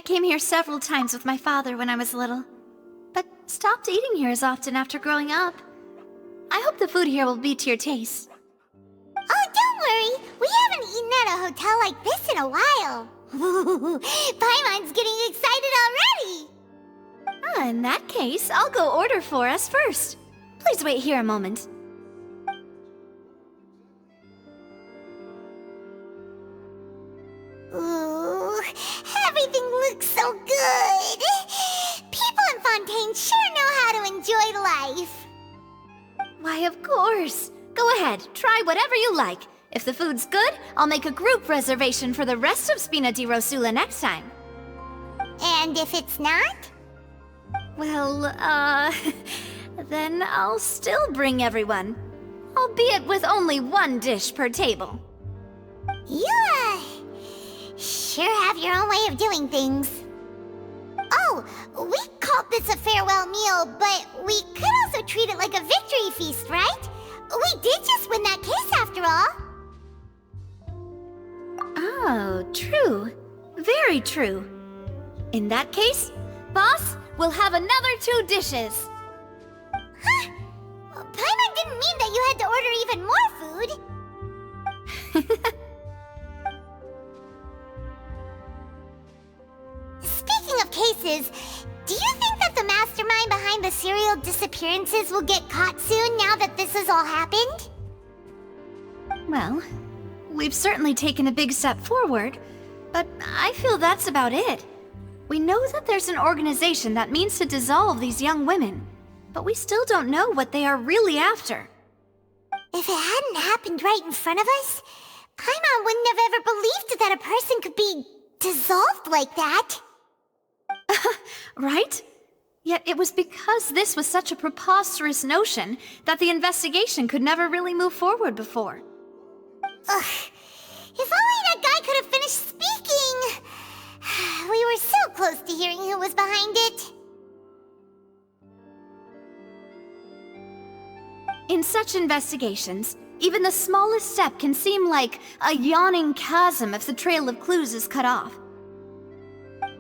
came here several times with my father when I was little, but stopped eating here as often after growing up. I hope the food here will be to your taste. Oh, don't worry! We haven't eaten at a hotel like this in a while. Paimon's getting excited already! In that case, I'll go order for us first. Please wait here a moment. Ooh, everything looks so good! People in Fontaine sure know how to enjoy life! Why, of course. Go ahead, try whatever you like. If the food's good, I'll make a group reservation for the rest of Spina di Rosula next time. And if it's not? Well, then I'll still bring everyone. Albeit with only one dish per table. You, sure have your own way of doing things. Oh, we called this a farewell meal, but we could also treat it like a victory feast, right? We did just win that case after all. Oh, true. Very true. In that case, boss, we'll have another 2 dishes. Huh? Paimon didn't mean that you had to order even more food. Speaking of cases, do you think that the mastermind behind the serial disappearances will get caught soon now that this has all happened? Well, we've certainly taken a big step forward, but I feel that's about it. We know that there's an organization that means to dissolve these young women, but we still don't know what they are really after. If it hadn't happened right in front of us, Paimon wouldn't have ever believed that a person could be dissolved like that. Right? Yet it was because this was such a preposterous notion that the investigation could never really move forward before. Ugh. If only that guy could have finished speaking! We were so close to hearing who was behind it. In such investigations, even the smallest step can seem like a yawning chasm if the trail of clues is cut off.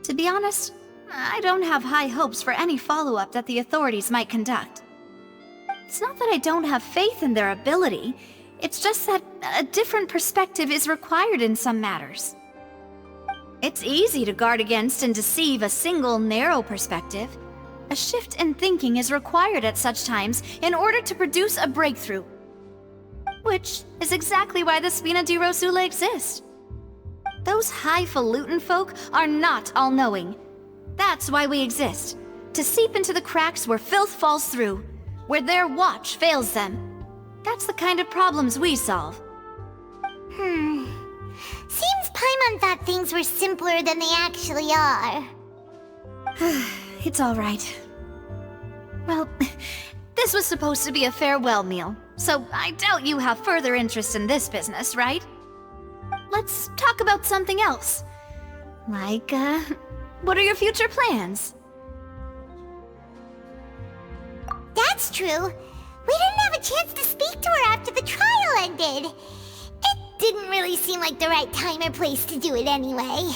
To be honest, I don't have high hopes for any follow-up that the authorities might conduct. It's not that I don't have faith in their ability, it's just that a different perspective is required in some matters. It's easy to guard against and deceive a single narrow perspective. A shift in thinking is required at such times in order to produce a breakthrough. Which is exactly why the Spina di Rosula exist. Those highfalutin folk are not all-knowing. That's why we exist. To seep into the cracks where filth falls through, where their watch fails them. That's the kind of problems we solve. Seems Paimon thought things were simpler than they actually are. It's all right. Well, this was supposed to be a farewell meal, so I doubt you have further interest in this business, right? Let's talk about something else. Like, what are your future plans? That's true. We didn't have a chance to speak to her after the trial ended. It didn't really seem like the right time or place to do it anyway.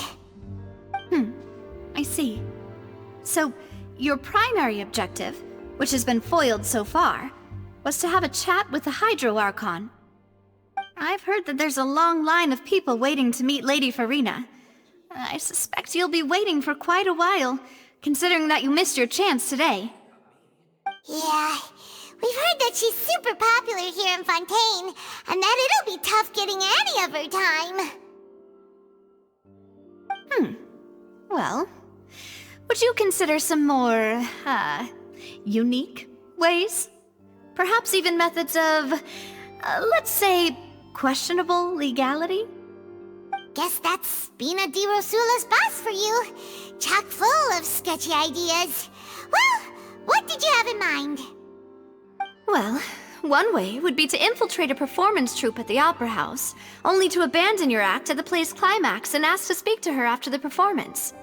I see. So, your primary objective, which has been foiled so far, was to have a chat with the Hydro Archon. I've heard that there's a long line of people waiting to meet Lady Farina. I suspect you'll be waiting for quite a while, considering that you missed your chance today. Yeah, we've heard that she's super popular here in Fontaine, and that it'll be tough getting any of her time. Well, would you consider some more, unique ways? Perhaps even methods of, let's say, questionable legality? Guess that's Spina di Rosula's boss for you. Chock full of sketchy ideas. Well, what did you have in mind? Well, one way would be to infiltrate a performance troupe at the Opera House, only to abandon your act at the play's climax and ask to speak to her after the performance.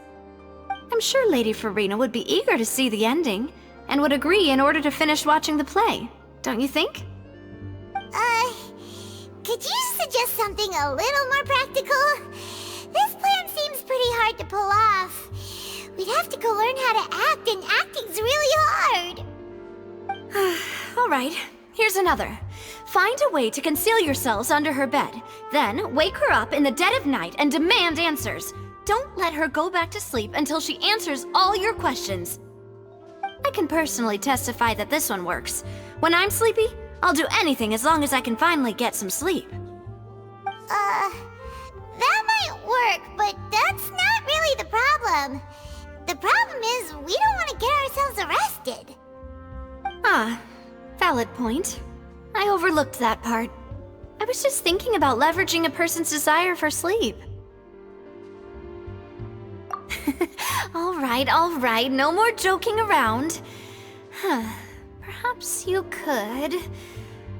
I'm sure Lady Farina would be eager to see the ending, and would agree in order to finish watching the play, don't you think? Could you suggest something a little more practical? This plan seems pretty hard to pull off. have to go learn how to act, and acting's really hard. Alright, here's another. Find a way to conceal yourselves under her bed. Then, wake her up in the dead of night and demand answers. Don't let her go back to sleep until she answers all your questions. I can personally testify that this one works. When I'm sleepy, I'll do anything as long as I can finally get some sleep. That might work, but that's not really the problem. The problem is we don't want to get ourselves arrested. Ah, valid point. I overlooked that part. I was just thinking about leveraging a person's desire for sleep. Alright, no more joking around. Perhaps you could...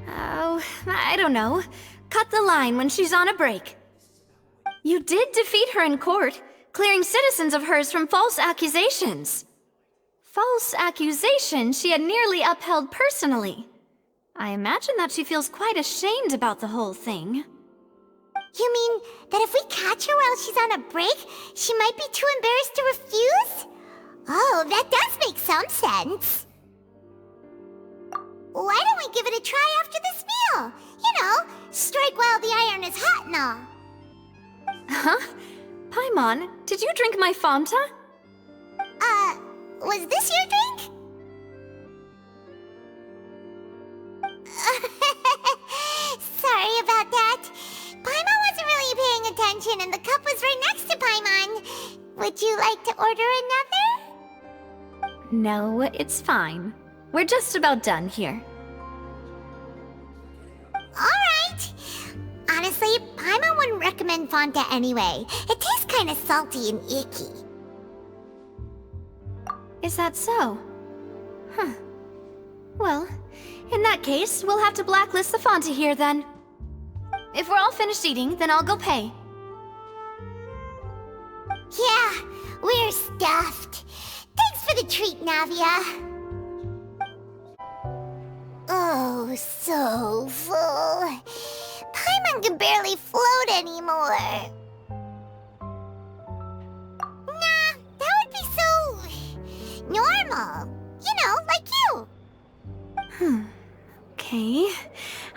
Oh, I don't know. Cut the line when she's on a break. You did defeat her in court, clearing citizens of hers from false accusations. False accusations she had nearly upheld personally. I imagine that she feels quite ashamed about the whole thing. You mean that if we catch her while she's on a break, she might be too embarrassed to refuse? Oh, that does make some sense. Why don't we give it a try after this meal? You know, strike while the iron is hot and all. Huh? Paimon, did you drink my Fanta? Was this your drink? Sorry about that. Paimon wasn't really paying attention and the cup was right next to Paimon. Would you like to order another? No, it's fine. We're just about done here. Alright. Honestly, Paimon wouldn't recommend Fanta anyway. It tastes kind of salty and icky. Is that so? Huh. Well, in that case, we'll have to blacklist the Fanta here then. If we're all finished eating, then I'll go pay. Yeah, we're stuffed. Thanks for the treat, Navia. Oh, so full. Paimon can barely float anymore. Nah, that would be so... normal. You know, like you. Okay.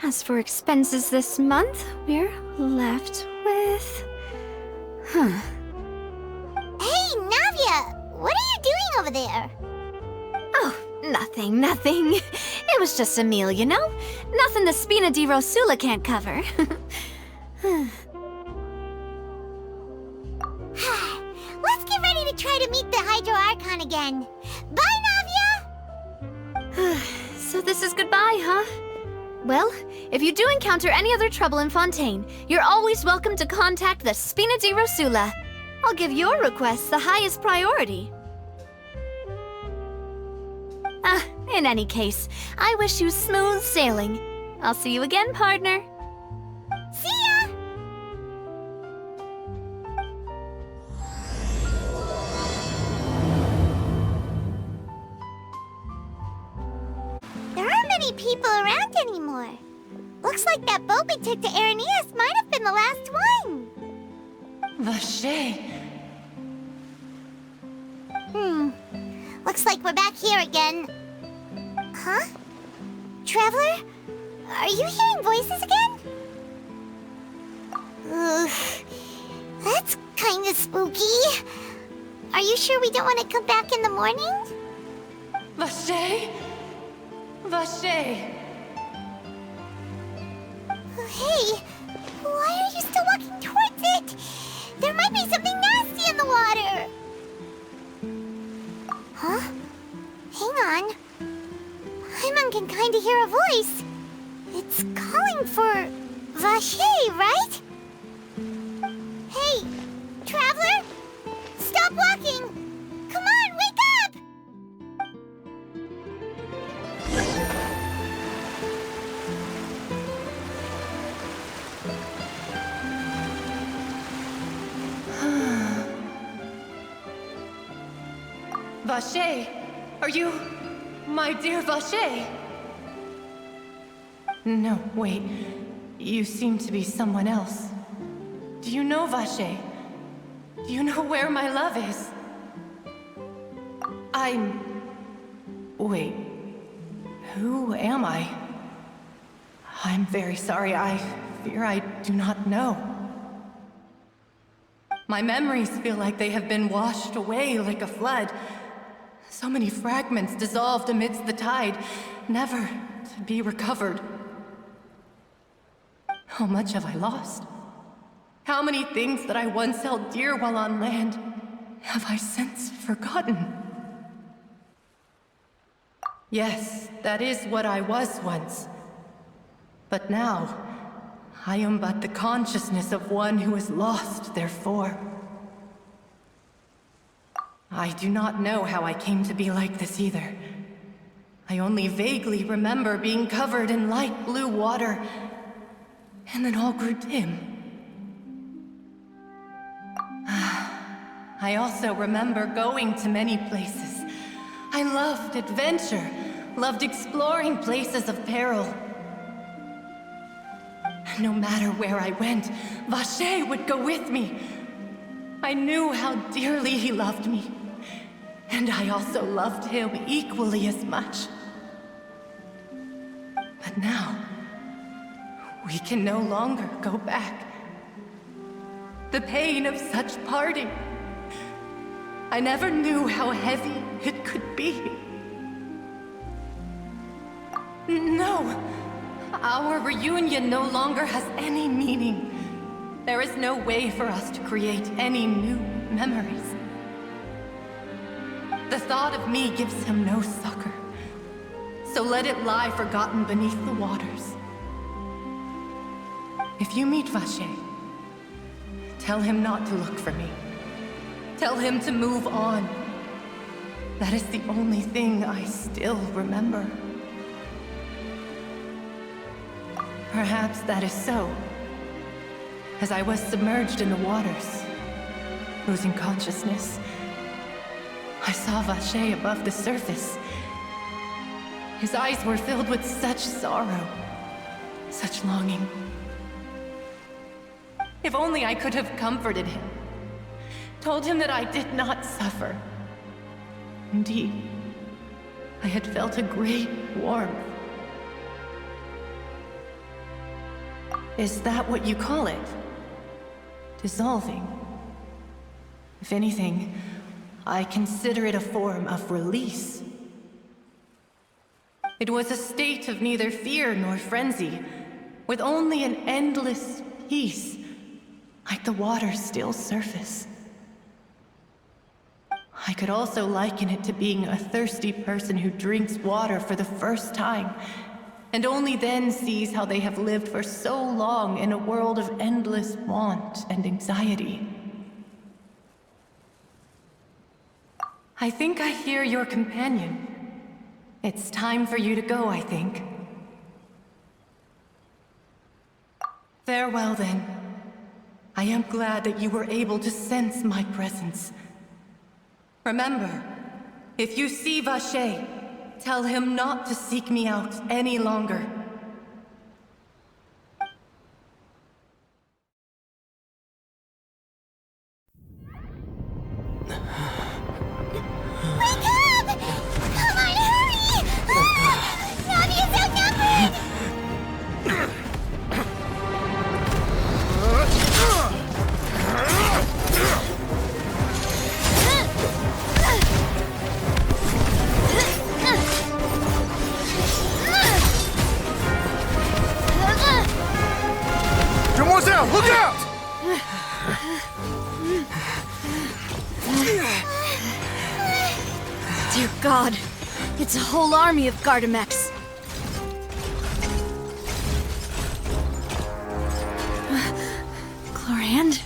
As for expenses this month, we're left with... Hey, Navia! What are you doing over there? Oh, nothing. It was just a meal, you know? Nothing the Spina di Rosula can't cover. Let's get ready to try to meet the Hydro Archon again. Bye, Navia! So this is goodbye, huh? Well, if you do encounter any other trouble in Fontaine, you're always welcome to contact the Spina di Rosula. I'll give your request the highest priority. In any case, I wish you smooth sailing. I'll see you again, partner. See ya! There aren't many people around anymore. Looks like that boat we took to Araneas might have been the last one. Vache. Looks like we're back here again. Huh? Traveler? Are you hearing voices again? Ugh. That's kinda spooky. Are you sure we don't want to come back in the morning? Vache? Vache. Hey, why are you still walking towards it? There might be something nasty in the water. Huh? Hang on. Paimon can kinda hear a voice. It's calling for Vache, right? Hey, traveler! Stop walking! Come on, wake up! Vache, are you... my dear Vache? No, wait. You seem to be someone else. Do you know Vache? Do you know where my love is? Wait. Who am I? I'm very sorry. I fear I do not know. My memories feel like they have been washed away like a flood. So many fragments dissolved amidst the tide, never to be recovered. How much have I lost? How many things that I once held dear while on land have I since forgotten? Yes, that is what I was once. But now, I am but the consciousness of one who is lost, therefore. I do not know how I came to be like this either. I only vaguely remember being covered in light blue water, and then all grew dim. I also remember going to many places. I loved adventure, loved exploring places of peril. No matter where I went, Vacher would go with me. I knew how dearly he loved me, and I also loved him equally as much. But now, we can no longer go back. The pain of such parting, I never knew how heavy it could be. No, our reunion no longer has any meaning. There is no way for us to create any new memories. The thought of me gives him no succor, so let it lie forgotten beneath the waters. If you meet Vacher, tell him not to look for me. Tell him to move on. That is the only thing I still remember. Perhaps that is so. As I was submerged in the waters, losing consciousness, I saw Vacher above the surface. His eyes were filled with such sorrow, such longing. If only I could have comforted him, told him that I did not suffer. Indeed, I had felt a great warmth. Is that what you call it? Dissolving? If anything, I consider it a form of release. It was a state of neither fear nor frenzy, with only an endless peace, like the water's still surface. I could also liken it to being a thirsty person who drinks water for the first time, and only then sees how they have lived for so long in a world of endless want and anxiety. I think I hear your companion. It's time for you to go, I think. Farewell, then. I am glad that you were able to sense my presence. Remember, if you see Vacher, tell him not to seek me out any longer. Look out! Dear God, it's a whole army of Gardamex. Chlorand?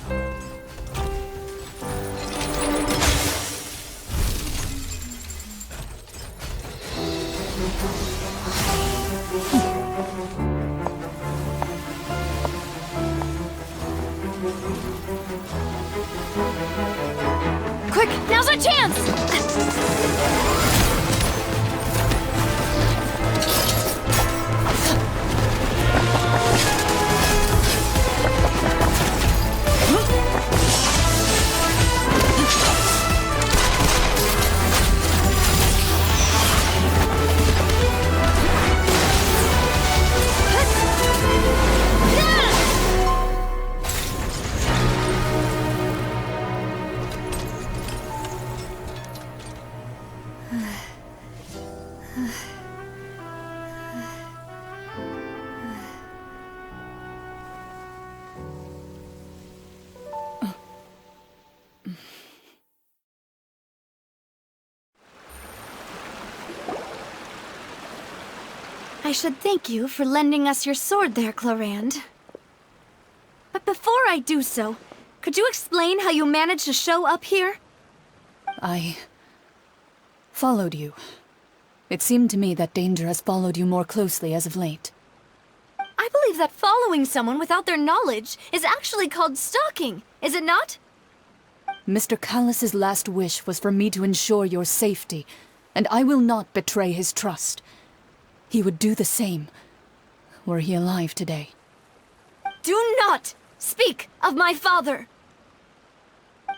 Quick, now's our chance! I should thank you for lending us your sword there, Clorand. But before I do so, could you explain how you managed to show up here? I followed you. It seemed to me that danger has followed you more closely as of late. I believe that following someone without their knowledge is actually called stalking, is it not? Mr. Callus's last wish was for me to ensure your safety, and I will not betray his trust. He would do the same, were he alive today. Do not speak of my father!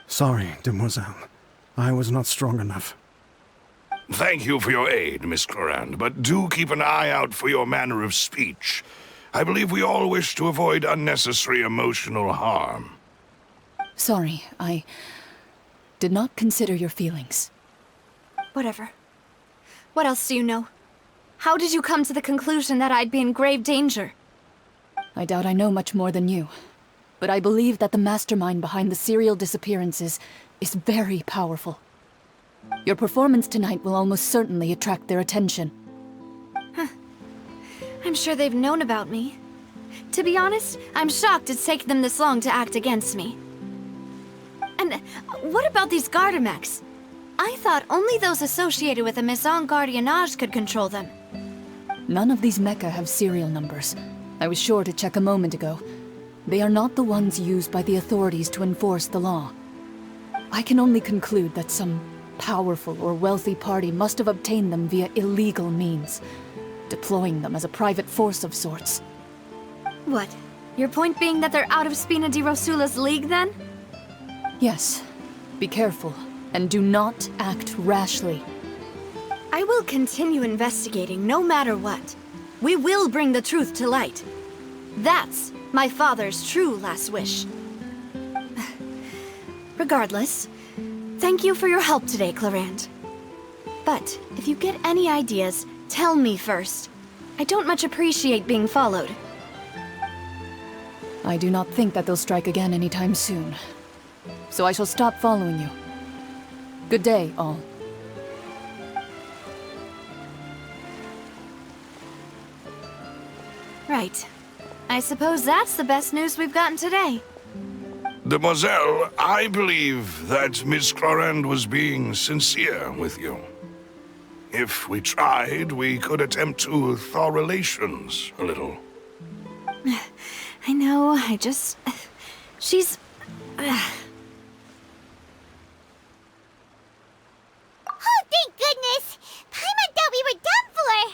Sorry, demoiselle. I was not strong enough. Thank you for your aid, Miss Clorand, but do keep an eye out for your manner of speech. I believe we all wish to avoid unnecessary emotional harm. Sorry, I did not consider your feelings. Whatever. What else do you know? How did you come to the conclusion that I'd be in grave danger? I doubt I know much more than you, but I believe that the mastermind behind the serial disappearances is very powerful. Your performance tonight will almost certainly attract their attention. I'm sure they've known about me. To be honest, I'm shocked it's taken them this long to act against me. And what about these Gardamex? I thought only those associated with the Maison Gardiennage could control them. None of these mecha have serial numbers. I was sure to check a moment ago. They are not the ones used by the authorities to enforce the law. I can only conclude that some powerful or wealthy party must have obtained them via illegal means, deploying them as a private force of sorts. What? Your point being that they're out of Spina di Rosula's league, then? Yes. Be careful, and do not act rashly. I will continue investigating no matter what. We will bring the truth to light. That's my father's true last wish. Regardless, thank you for your help today, Clorand. But if you get any ideas, tell me first. I don't much appreciate being followed. I do not think that they'll strike again anytime soon. So I shall stop following you. Good day, all. Right. I suppose that's the best news we've gotten today. Demoiselle, I believe that Miss Clorand was being sincere with you. If we tried, we could attempt to thaw relations a little. I know, she's... Oh, thank goodness! Paimon thought we were done for!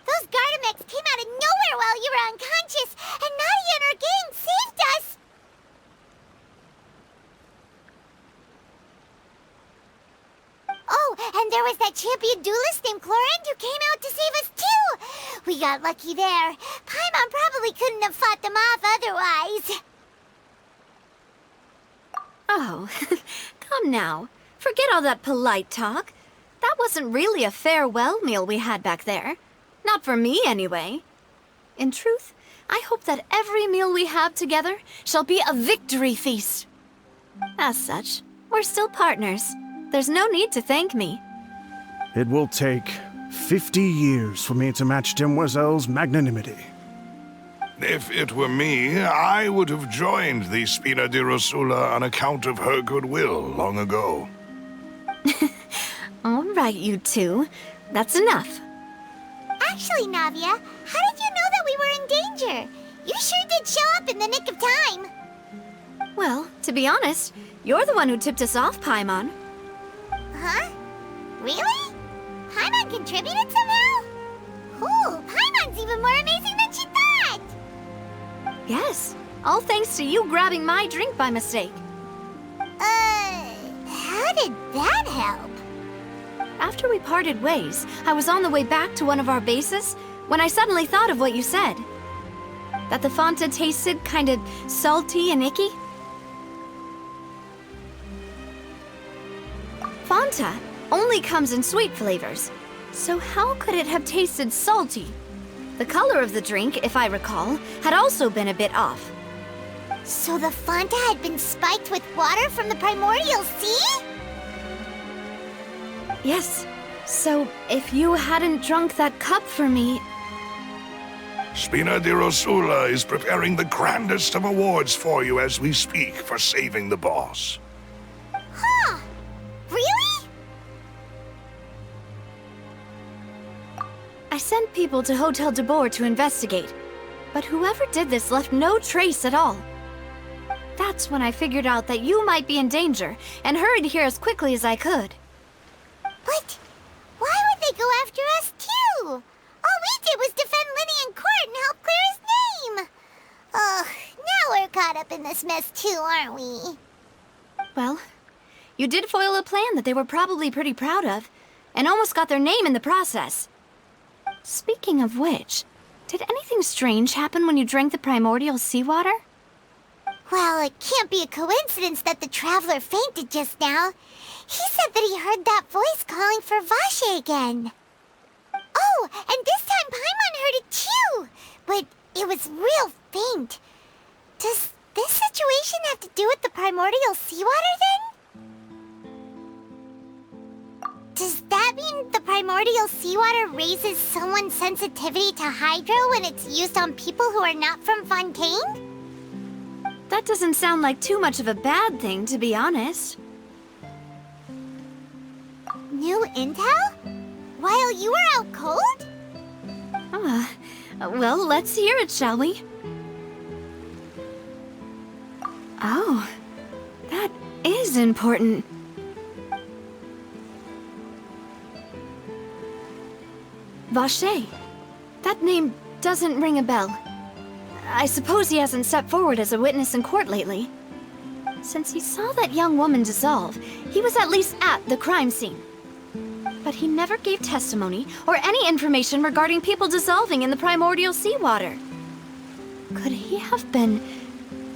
Those Gardamex came out of nowhere while you were unconscious, and Nadia and her gang saved us! Oh, and there was that champion duelist named Clorand who came out to save us too! We got lucky there. Paimon probably couldn't have fought them off otherwise. Oh, come now. Forget all that polite talk. That wasn't really a farewell meal we had back there. Not for me, anyway. In truth, I hope that every meal we have together shall be a victory feast. As such, we're still partners. There's no need to thank me. It will take 50 years for me to match Demoiselle's magnanimity. If it were me, I would have joined the Spina di Rosula on account of her goodwill long ago. All right, you two. That's enough. Actually, Navia, how did you know that we were in danger? You sure did show up in the nick of time. Well, to be honest, you're the one who tipped us off, Paimon. Huh? Really? Paimon contributed somehow? Ooh, Paimon's even more amazing than she thought! Yes, all thanks to you grabbing my drink by mistake. How did that help? After we parted ways, I was on the way back to one of our bases when I suddenly thought of what you said. That the Fanta tasted kind of salty and icky. Fanta only comes in sweet flavors, so how could it have tasted salty? The color of the drink, if I recall, had also been a bit off. So the Fanta had been spiked with water from the primordial sea? Yes, So, if you hadn't drunk that cup for me... Spina di Rosula is preparing the grandest of awards for you as we speak for saving the boss. Huh? Really? I sent people to Hotel Debor to investigate, but whoever did this left no trace at all. That's when I figured out that you might be in danger, and hurried here as quickly as I could. But why would they go after us too? All we did was defend Lenny in court and help clear his name. Ugh, now we're caught up in this mess too, aren't we? Well, you did foil a plan that they were probably pretty proud of, and almost got their name in the process. Speaking of which, did anything strange happen when you drank the primordial seawater? Well, it can't be a coincidence that the traveler fainted just now. He said that he heard that voice calling for Vache again. Oh, and this time Paimon heard it too, but it was real faint. Does this situation have to do with the primordial seawater then? Does that mean the primordial seawater raises someone's sensitivity to hydro when it's used on people who are not from Fontaine? That doesn't sound like too much of a bad thing, to be honest. New intel? While you were out cold? Well, let's hear it, shall we? Oh, that is important. Vache. That name doesn't ring a bell. I suppose he hasn't stepped forward as a witness in court lately. Since he saw that young woman dissolve, he was at least at the crime scene. But he never gave testimony or any information regarding people dissolving in the primordial seawater. Could he have been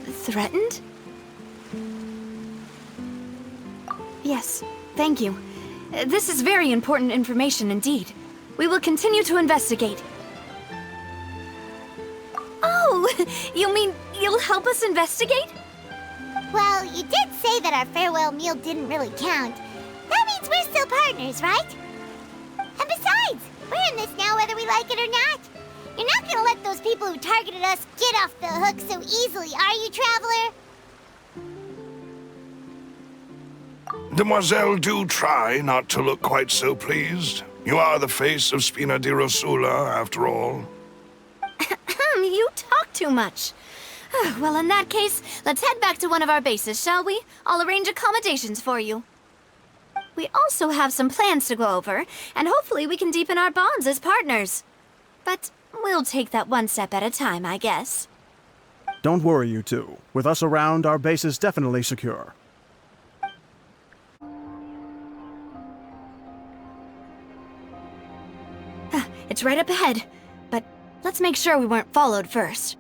threatened? Yes, thank you. This is very important information indeed. We will continue to investigate. Oh, you mean you'll help us investigate? Well, you did say that our farewell meal didn't really count. That means we're still partners, right? And besides, we're in this now whether we like it or not. You're not gonna let those people who targeted us get off the hook so easily, are you, Traveler? Demoiselle, do try not to look quite so pleased. You are the face of Spina di Rosula, after all. You talk too much. Well, in that case, let's head back to one of our bases, shall we? I'll arrange accommodations for you. We also have some plans to go over, and hopefully we can deepen our bonds as partners. But we'll take that one step at a time, I guess. Don't worry, you two. With us around, our base is definitely secure. It's right up ahead, but let's make sure we weren't followed first.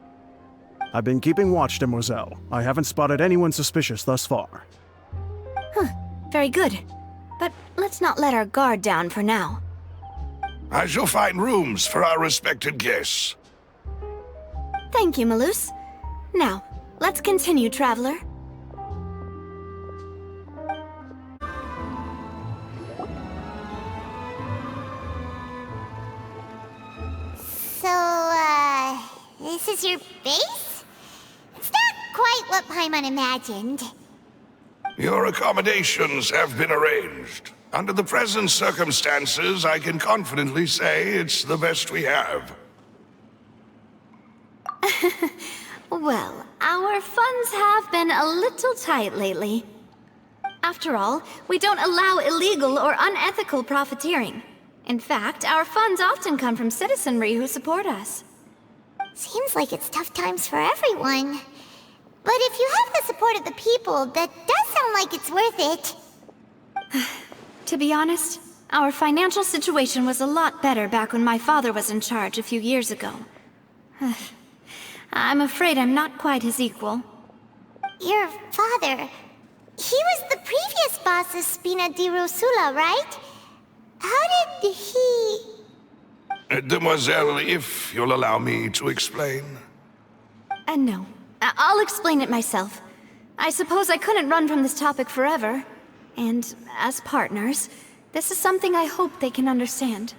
I've been keeping watch, Demoiselle. I haven't spotted anyone suspicious thus far. Very good. But let's not let our guard down for now. I shall find rooms for our respected guests. Thank you, Malus. Now, let's continue, Traveler. So, this is your base? It's not quite what Paimon imagined. Your accommodations have been arranged. Under the present circumstances, I can confidently say it's the best we have. Well, our funds have been a little tight lately. After all, we don't allow illegal or unethical profiteering. In fact, our funds often come from citizenry who support us. Seems like it's tough times for everyone. But if you have the support of the people, that does sound like it's worth it. To be honest, our financial situation was a lot better back when my father was in charge a few years ago. I'm afraid I'm not quite his equal. Your father... he was the previous boss of Spina di Rosula, right? How did he... Demoiselle, if you'll allow me to explain. No. I'll explain it myself. I suppose I couldn't run from this topic forever. And as partners, This is something I hope they can understand.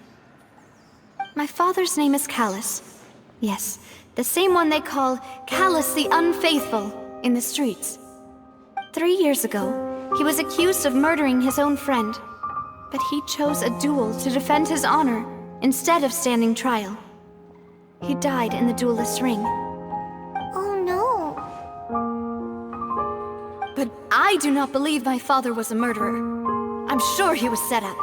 My father's name is Callus. Yes, the same one they call Callus the Unfaithful in the streets. 3 years ago, he was accused of murdering his own friend, but he chose a duel to defend his honor instead of standing trial. He died in the duelist's ring. Oh no. But I do not believe my father was a murderer. I'm sure he was set up.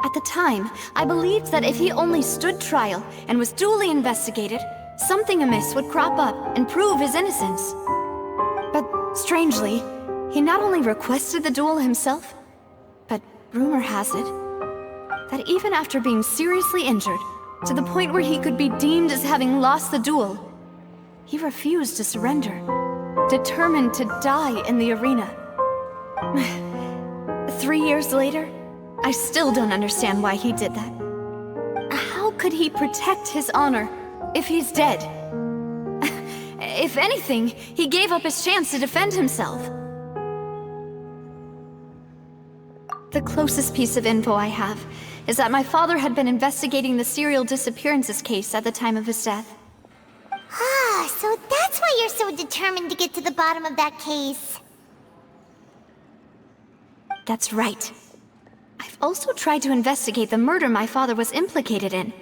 At the time, I believed that if he only stood trial and was duly investigated, something amiss would crop up and prove his innocence. But strangely, he not only requested the duel himself, but rumor has it that even after being seriously injured, to the point where he could be deemed as having lost the duel, he refused to surrender, determined to die in the arena. 3 years later, I still don't understand why he did that. How could he protect his honor if he's dead? If anything, he gave up his chance to defend himself. The closest piece of info I have is that my father had been investigating the serial disappearances case at the time of his death. Ah, so that's why you're so determined to get to the bottom of that case. That's right. I've also tried to investigate the murder my father was implicated in,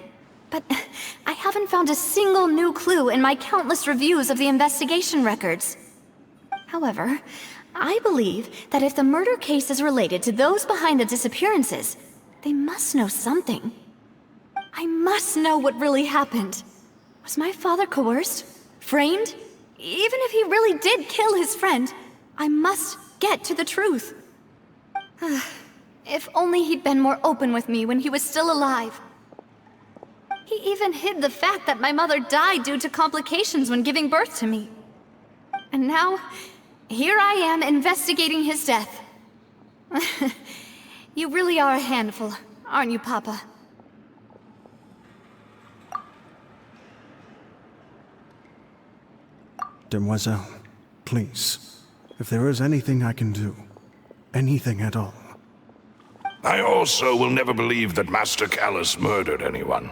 but I haven't found a single new clue in my countless reviews of the investigation records. However, I believe that if the murder case is related to those behind the disappearances, they must know something. I must know what really happened. Was my father coerced? Framed? Even if he really did kill his friend, I must get to the truth. If only he'd been more open with me when he was still alive. He even hid the fact that my mother died due to complications when giving birth to me. And now, here I am investigating his death. You really are a handful, aren't you, Papa? Demoiselle, please, if there is anything I can do, anything at all. I also will never believe that Master Callus murdered anyone.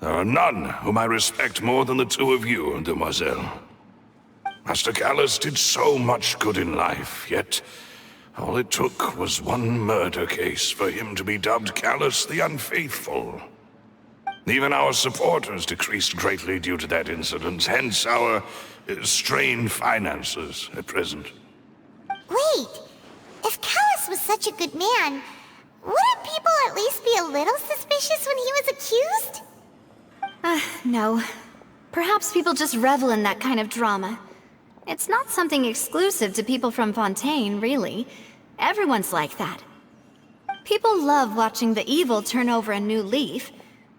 There are none whom I respect more than the two of you, Demoiselle. Master Callus did so much good in life, yet all it took was one murder case for him to be dubbed Callus the Unfaithful. Even our supporters decreased greatly due to that incident, hence our strained finances at present. Wait, if Callus was such a good man, wouldn't people at least be a little suspicious when he was accused? No. Perhaps people just revel in that kind of drama. It's not something exclusive to people from Fontaine, really. Everyone's like that. People love watching the evil turn over a new leaf,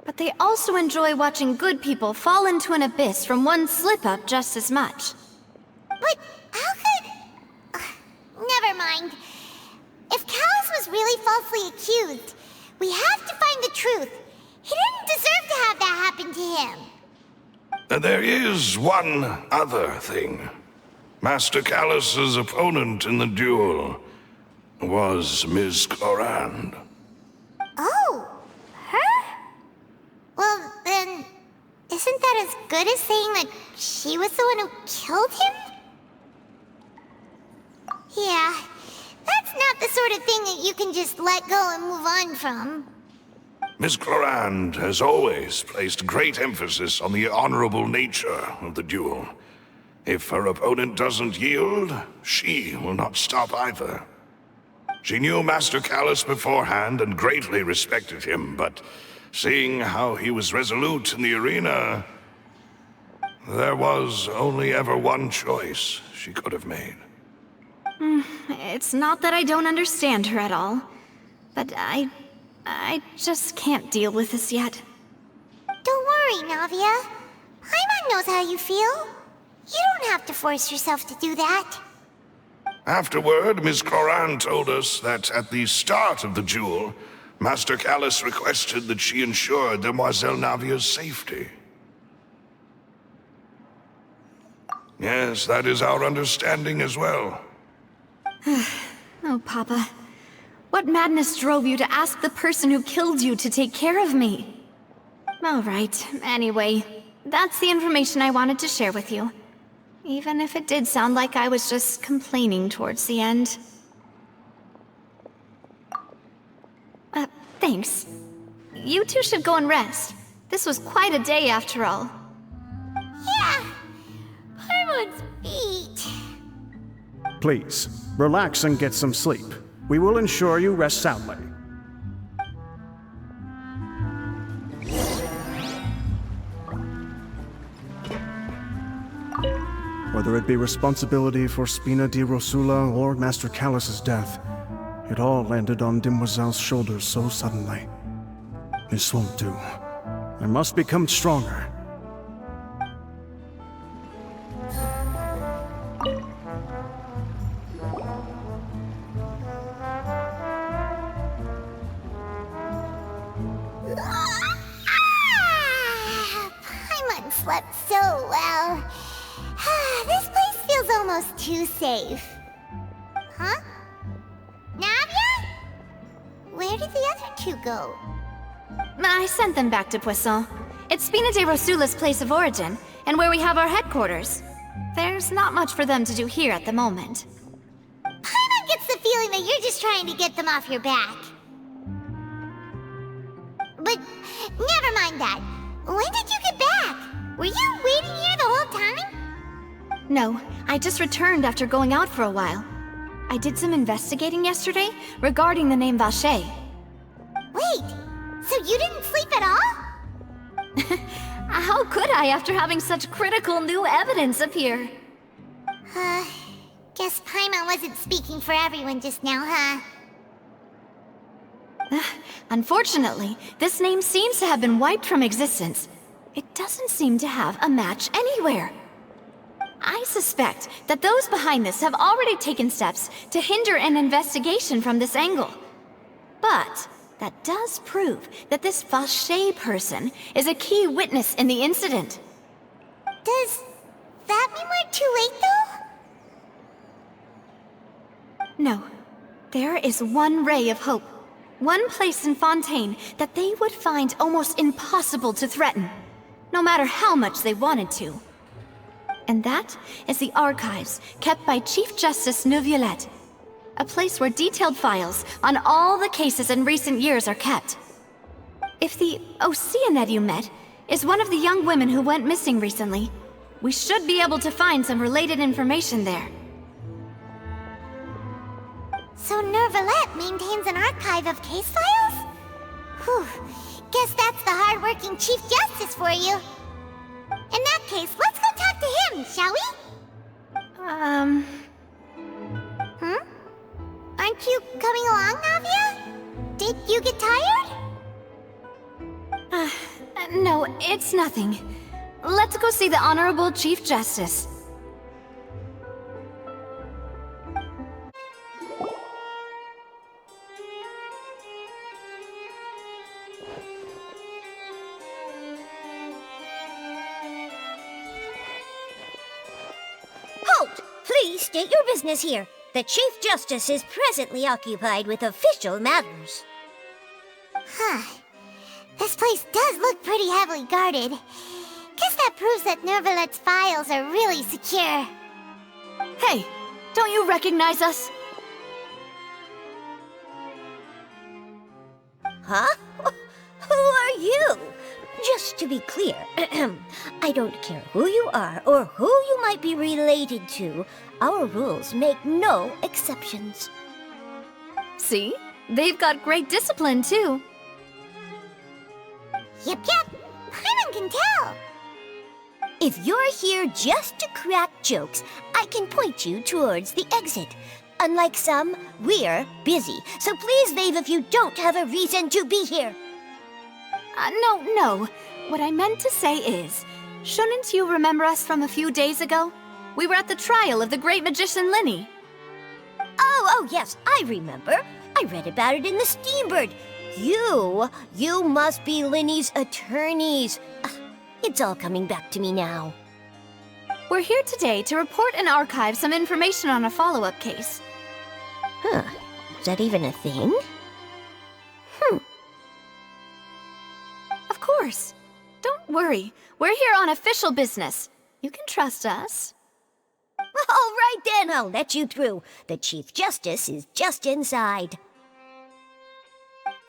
but they also enjoy watching good people fall into an abyss from one slip-up just as much. But how could... never mind. If Callus was really falsely accused, we have to find the truth. He didn't deserve to have that happen to him. There is one other thing. Master Callus's opponent in the duel was Miss Floran. Oh, her? Well, then, isn't that as good as saying that she was the one who killed him? Yeah, that's not the sort of thing that you can just let go and move on from. Miss Floran has always placed great emphasis on the honorable nature of the duel. If her opponent doesn't yield, she will not stop either. She knew Master Callus beforehand and greatly respected him, but seeing how he was resolute in the arena, there was only ever one choice she could have made. It's not that I don't understand her at all, but I just can't deal with this yet. Don't worry, Navia. Paimon knows how you feel. You don't have to force yourself to do that. Afterward, Miss Floran told us that at the start of the duel, Master Callus requested that she ensure Demoiselle Navia's safety. Yes, that is our understanding as well. Oh, Papa. What madness drove you to ask the person who killed you to take care of me? Alright, anyway, that's the information I wanted to share with you. Even if it did sound like I was just complaining towards the end. Thanks. You two should go and rest. This was quite a day after all. Yeah, Paimon's beat. Please, relax and get some sleep. We will ensure you rest soundly. Whether it be responsibility for Spina di Rosula or Master Callus's death, it all landed on Demoiselle's shoulders so suddenly. This won't do. I must become stronger. Paimon slept so well. This place feels almost too safe. Huh? Navia? Where did the other two go? I sent them back to Poisson. It's Spina di Rosula's place of origin, and where we have our headquarters. There's not much for them to do here at the moment. Paimon gets the feeling that you're just trying to get them off your back. But never mind that. When did you get back? Were you waiting here the whole time? No, I just returned after going out for a while. I did some investigating yesterday regarding the name Vache. Wait, so you didn't sleep at all? How could I after having such critical new evidence appear? Guess Paimon wasn't speaking for everyone just now, huh? Unfortunately, this name seems to have been wiped from existence. It doesn't seem to have a match anywhere. I suspect that those behind this have already taken steps to hinder an investigation from this angle. But that does prove that this Vache person is a key witness in the incident. Does that mean we're too late, though? No. There is one ray of hope. One place in Fontaine that they would find almost impossible to threaten, no matter how much they wanted to. And that is the archives kept by Chief Justice Nёvillet, a place where detailed files on all the cases in recent years are kept. If the Oceanid you met is one of the young women who went missing recently, we should be able to find some related information there. So Nёvillet maintains an archive of case files? Whew, guess that's the hard-working Chief Justice for you. In that case, let's go talk to him, shall we? Aren't you coming along, Navia? Did you get tired? No, it's nothing. Let's go see the Honorable Chief Justice. Halt! Please state your business here. The Chief Justice is presently occupied with official matters. Huh. This place does look pretty heavily guarded. Guess that proves that Nёvillet's files are really secure. Hey, don't you recognize us? Huh? Who are you? Just to be clear, I don't care who you are or who you might be related to. Our rules make no exceptions. See? They've got great discipline, too. Yep. Paimon can tell. If you're here just to crack jokes, I can point you towards the exit. Unlike some, we're busy, so please leave if you don't have a reason to be here. No. What I meant to say is, shouldn't you remember us from a few days ago? We were at the trial of the great magician Linny. Oh, yes, I remember. I read about it in the Steambird. You must be Linny's attorneys. It's all coming back to me now. We're here today to report and archive some information on a follow-up case. Huh. Is that even a thing? Of course. Don't worry. We're here on official business. You can trust us. All right then, I'll let you through. The Chief Justice is just inside.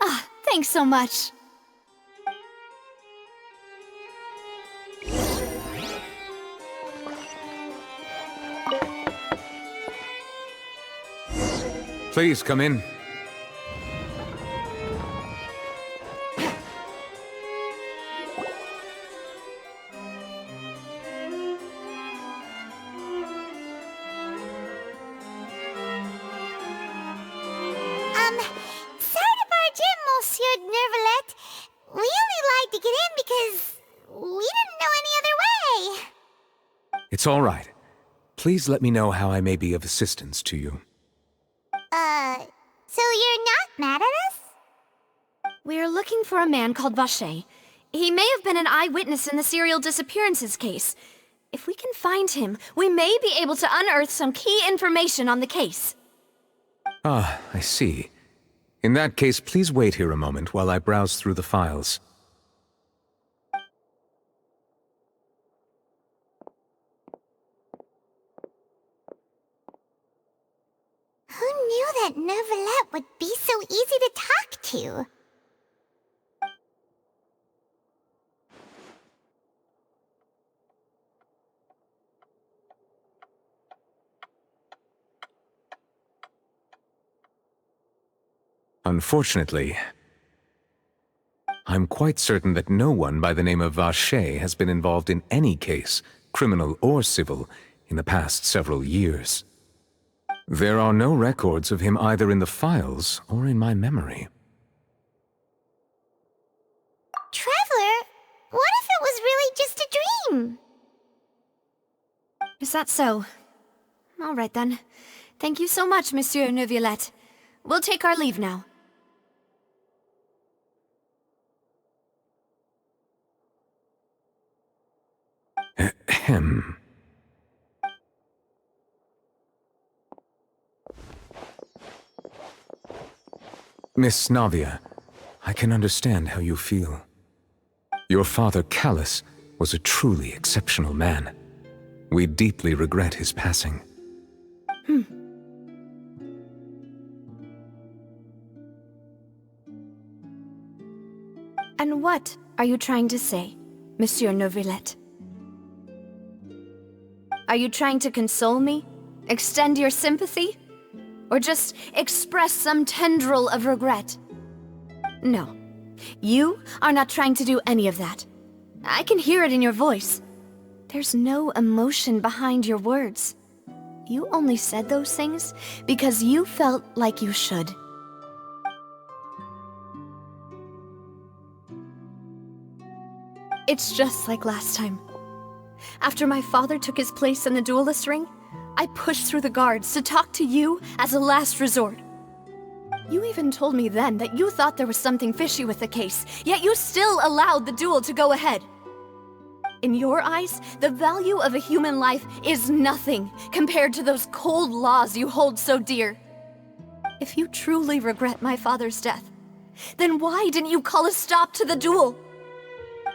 Ah, thanks so much. Please come in. Sorry to barge in, Monsieur Nёvillet. We only lied to get in because we didn't know any other way. It's all right. Please let me know how I may be of assistance to you. So you're not mad at us? We're looking for a man called Vacher. He may have been an eyewitness in the serial disappearances case. If we can find him, we may be able to unearth some key information on the case. Ah, I see. In that case, please wait here a moment while I browse through the files. Who knew that Nёvillet would be so easy to talk to? Unfortunately, I'm quite certain that no one by the name of Vacher has been involved in any case, criminal or civil, in the past several years. There are no records of him either in the files or in my memory. Traveler, what if it was really just a dream? Is that so? All right then. Thank you so much, Monsieur Nёvillet. We'll take our leave now. Ahem. Miss Navia, I can understand how you feel. Your father, Callus, was a truly exceptional man. We deeply regret his passing. And what are you trying to say, Monsieur Nёvillet? Are you trying to console me? Extend your sympathy? Or just express some tendril of regret? No. You are not trying to do any of that. I can hear it in your voice. There's no emotion behind your words. You only said those things because you felt like you should. It's just like last time. After my father took his place in the duelist ring, I pushed through the guards to talk to you as a last resort. You even told me then that you thought there was something fishy with the case, yet you still allowed the duel to go ahead. In your eyes, the value of a human life is nothing compared to those cold laws you hold so dear. If you truly regret my father's death, then why didn't you call a stop to the duel?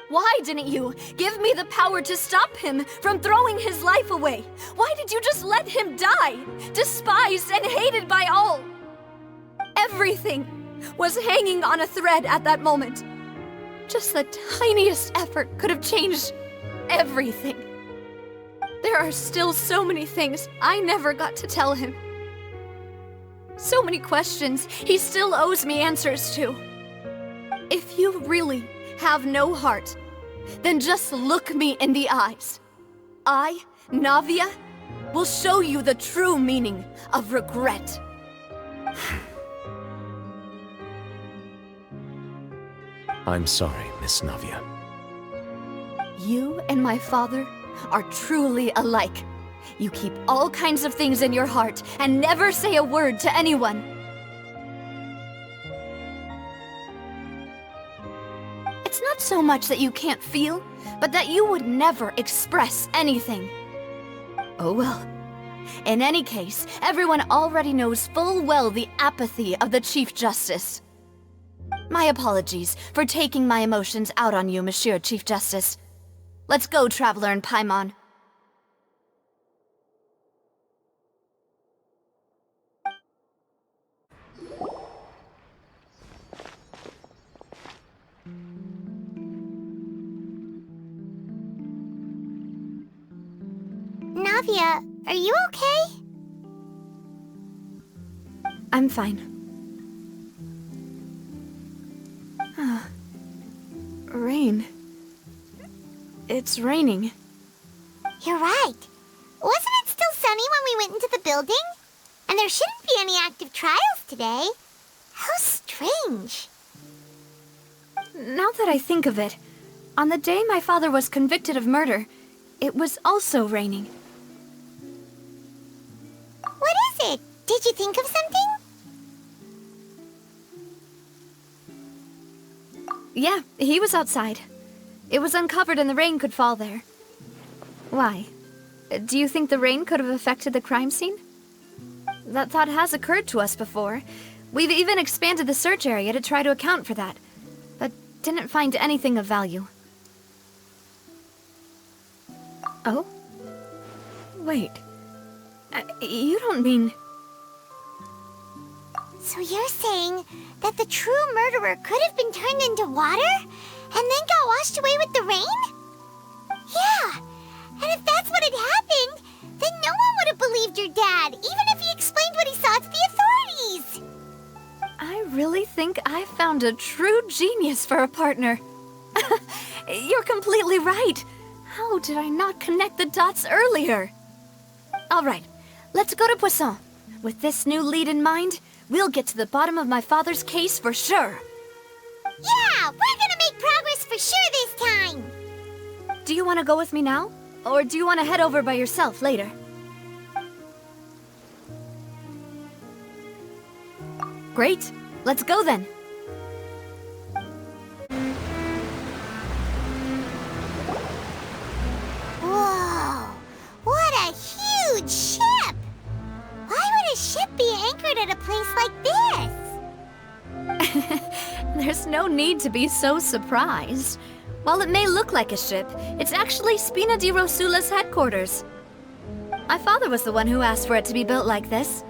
Why didn't you give me the power to stop him from throwing his life away? Why did you just let him die, despised and hated by all? Everything was hanging on a thread at that moment. Just the tiniest effort could have changed everything. There are still so many things I never got to tell him. So many questions he still owes me answers to. If you really have no heart, then just look me in the eyes. I, Navia, will show you the true meaning of regret. I'm sorry, Miss Navia. You and my father are truly alike. You keep all kinds of things in your heart and never say a word to anyone. It's not so much that you can't feel, but that you would never express anything. Oh well, In any case, everyone already knows full well the apathy of the Chief Justice. My apologies for taking my emotions out on you, Monsieur Chief Justice. Let's go, Traveler and Paimon. Navia, are you okay? I'm fine. Rain. It's raining. You're right. Wasn't it still sunny when we went into the building? And there shouldn't be any active trials today. How strange. Now that I think of it, on the day my father was convicted of murder, it was also raining. What is it? Did you think of something? Yeah, he was outside. It was uncovered and the rain could fall there. Why? Do you think the rain could have affected the crime scene? That thought has occurred to us before. We've even expanded the search area to try to account for that, but didn't find anything of value. Oh? Wait. You don't mean... So you're saying that the true murderer could have been turned into water and then got washed away with the rain? Yeah, and if that's what had happened, then no one would have believed your dad, even if he explained what he saw to the authorities. I really think I found a true genius for a partner. You're completely right. How did I not connect the dots earlier? All right, let's go to Poisson. With this new lead in mind, we'll get to the bottom of my father's case for sure. Yeah, we're gonna make progress for sure this time. Do you want to go with me now? Or do you want to head over by yourself later? Great, let's go then. Whoa, what a huge ship! Why would a ship be anchored at a place like this? There's no need to be so surprised. While it may look like a ship, it's actually Spina di Rosula's headquarters. My father was the one who asked for it to be built like this.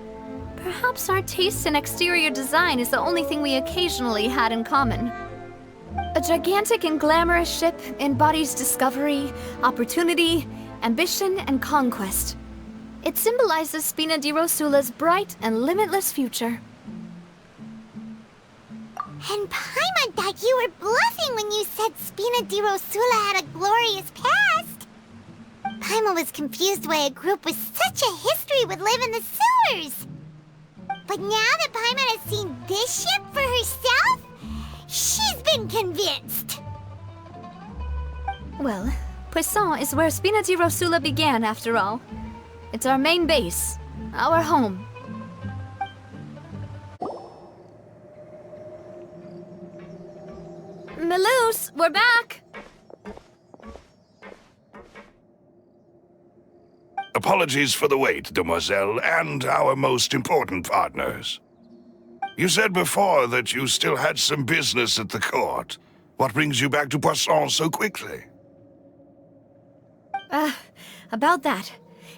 Perhaps our taste in exterior design is the only thing we occasionally had in common. A gigantic and glamorous ship embodies discovery, opportunity, ambition, and conquest. It symbolizes Spina di Rosula's bright and limitless future. And Paimon thought you were bluffing when you said Spina di Rosula had a glorious past. Paimon was confused why a group with such a history would live in the sewers. But now that Paimon has seen this ship for herself, she's been convinced. Well, Poisson is where Spina di Rosula began, after all. It's our main base, our home. Melus, we're back! Apologies for the wait, demoiselle, and our most important partners. You said before that you still had some business at the court. What brings you back to Poisson so quickly? About that.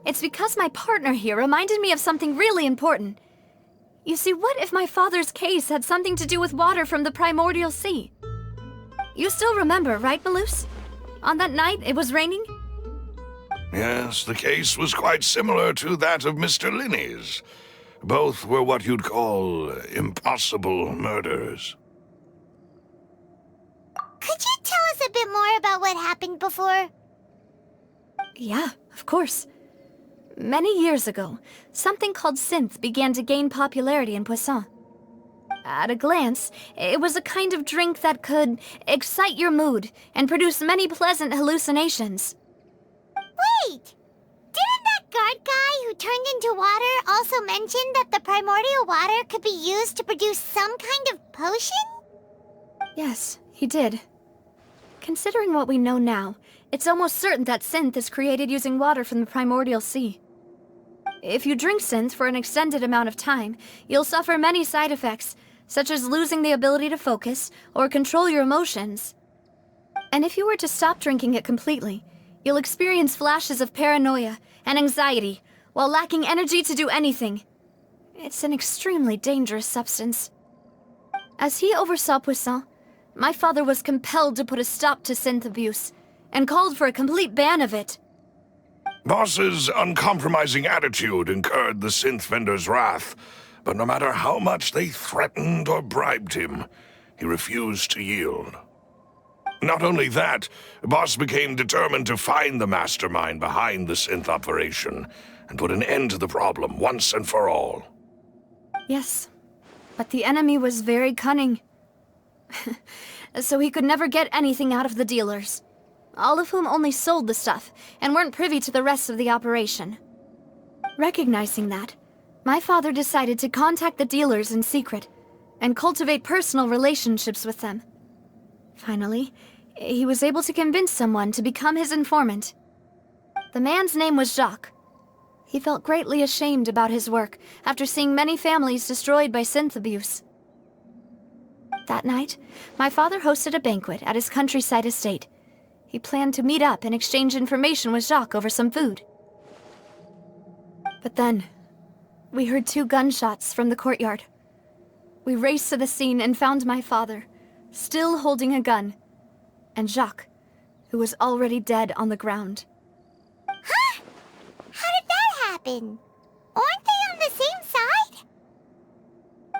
It's because my partner here reminded me of something really important. You see, what if my father's case had something to do with water from the primordial sea? You still remember, right, Melus? On that night, it was raining? Yes, the case was quite similar to that of Mr. Linney's. Both were what you'd call impossible murders. Could you tell us a bit more about what happened before? Yeah, of course. Many years ago, something called synth began to gain popularity in Poisson. At a glance, it was a kind of drink that could excite your mood and produce many pleasant hallucinations. Wait! Didn't that guard guy who turned into water also mention that the primordial water could be used to produce some kind of potion? Yes, he did. Considering what we know now, it's almost certain that synth is created using water from the primordial sea. If you drink synth for an extended amount of time, you'll suffer many side effects, such as losing the ability to focus or control your emotions. And if you were to stop drinking it completely, you'll experience flashes of paranoia and anxiety while lacking energy to do anything. It's an extremely dangerous substance. As he oversaw Poisson, my father was compelled to put a stop to synth abuse and called for a complete ban of it. Boss's uncompromising attitude incurred the synth vendor's wrath, but no matter how much they threatened or bribed him, he refused to yield. Not only that, Boss became determined to find the mastermind behind the synth operation and put an end to the problem once and for all. Yes, but the enemy was very cunning. So he could never get anything out of the dealers, all of whom only sold the stuff and weren't privy to the rest of the operation. Recognizing that, my father decided to contact the dealers in secret and cultivate personal relationships with them. Finally, he was able to convince someone to become his informant. The man's name was Jacques. He felt greatly ashamed about his work after seeing many families destroyed by synth abuse. That night, my father hosted a banquet at his countryside estate. He planned to meet up and exchange information with Jacques over some food. But then, we heard 2 gunshots from the courtyard. We raced to the scene and found my father, still holding a gun, and Jacques, who was already dead on the ground. Huh? How did that happen? Aren't they on the same side?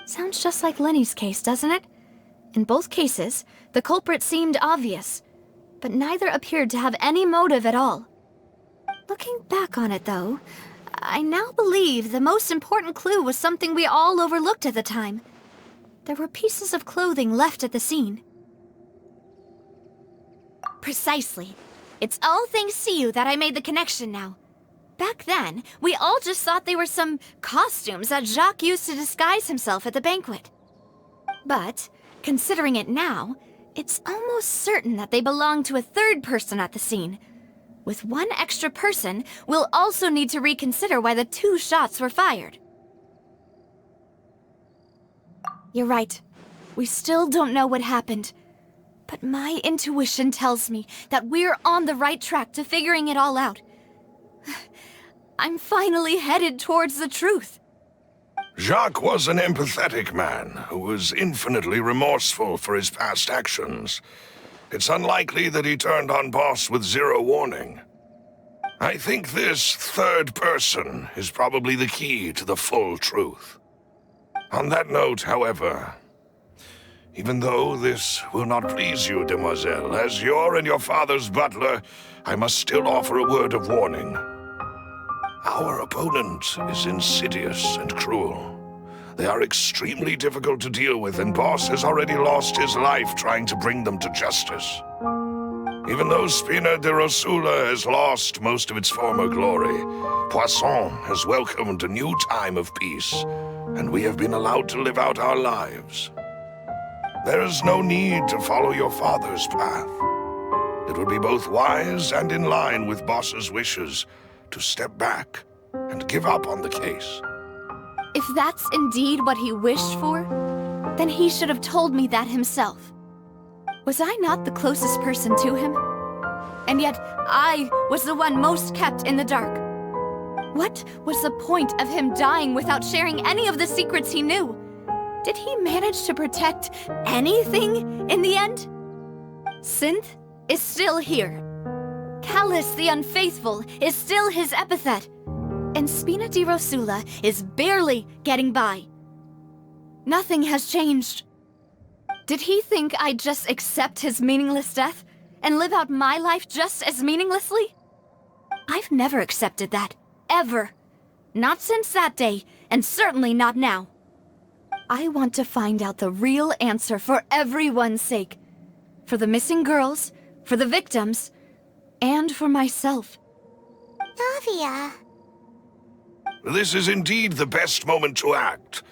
Sounds just like Lenny's case, doesn't it? In both cases, the culprit seemed obvious, but neither appeared to have any motive at all. Looking back on it, though, I now believe the most important clue was something we all overlooked at the time. There were pieces of clothing left at the scene. Precisely. It's all thanks to you that I made the connection now. Back then, we all just thought they were some costumes that Jacques used to disguise himself at the banquet. But, considering it now, it's almost certain that they belong to a third person at the scene. With one extra person, we'll also need to reconsider why the 2 shots were fired. You're right. We still don't know what happened. But my intuition tells me that we're on the right track to figuring it all out. I'm finally headed towards the truth. Jacques was an empathetic man who was infinitely remorseful for his past actions. It's unlikely that he turned on Boss with 0 warning. I think this third person is probably the key to the full truth. On that note, however, even though this will not please you, demoiselle, as your and your father's butler, I must still offer a word of warning. Our opponent is insidious and cruel. They are extremely difficult to deal with, and Boss has already lost his life trying to bring them to justice. Even though Spina de Rosula has lost most of its former glory, Poisson has welcomed a new time of peace, and we have been allowed to live out our lives. There is no need to follow your father's path. It would be both wise and in line with Boss's wishes to step back and give up on the case. If that's indeed what he wished for, then he should have told me that himself. Was I not the closest person to him? And yet, I was the one most kept in the dark. What was the point of him dying without sharing any of the secrets he knew? Did he manage to protect anything in the end? Synth is still here. Callus the Unfaithful is still his epithet. And Spina di Rosula is barely getting by. Nothing has changed. Did he think I'd just accept his meaningless death and live out my life just as meaninglessly? I've never accepted that, ever. Not since that day, and certainly not now. I want to find out the real answer for everyone's sake. For the missing girls, for the victims, and for myself. Navia. This is indeed the best moment to act.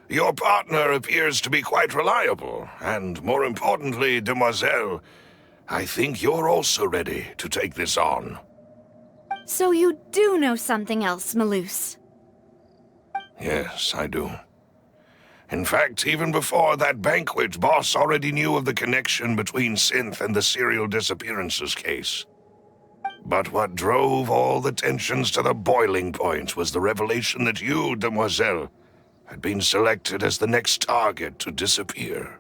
Your partner appears to be quite reliable, and more importantly, demoiselle, I think you're also ready to take this on. So you do know something else, Malouse? Yes, I do. In fact, even before that banquet, Boss already knew of the connection between Synth and the serial disappearances case. But what drove all the tensions to the boiling point was the revelation that you, Demoiselle, had been selected as the next target to disappear.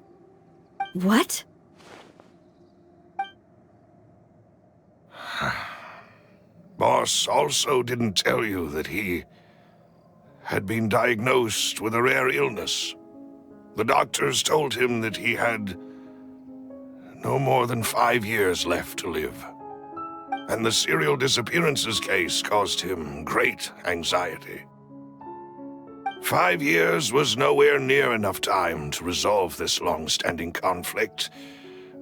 What? Boss also didn't tell you that he had been diagnosed with a rare illness. The doctors told him that he had no more than 5 years left to live. And the serial disappearances case caused him great anxiety. 5 years was nowhere near enough time to resolve this long-standing conflict.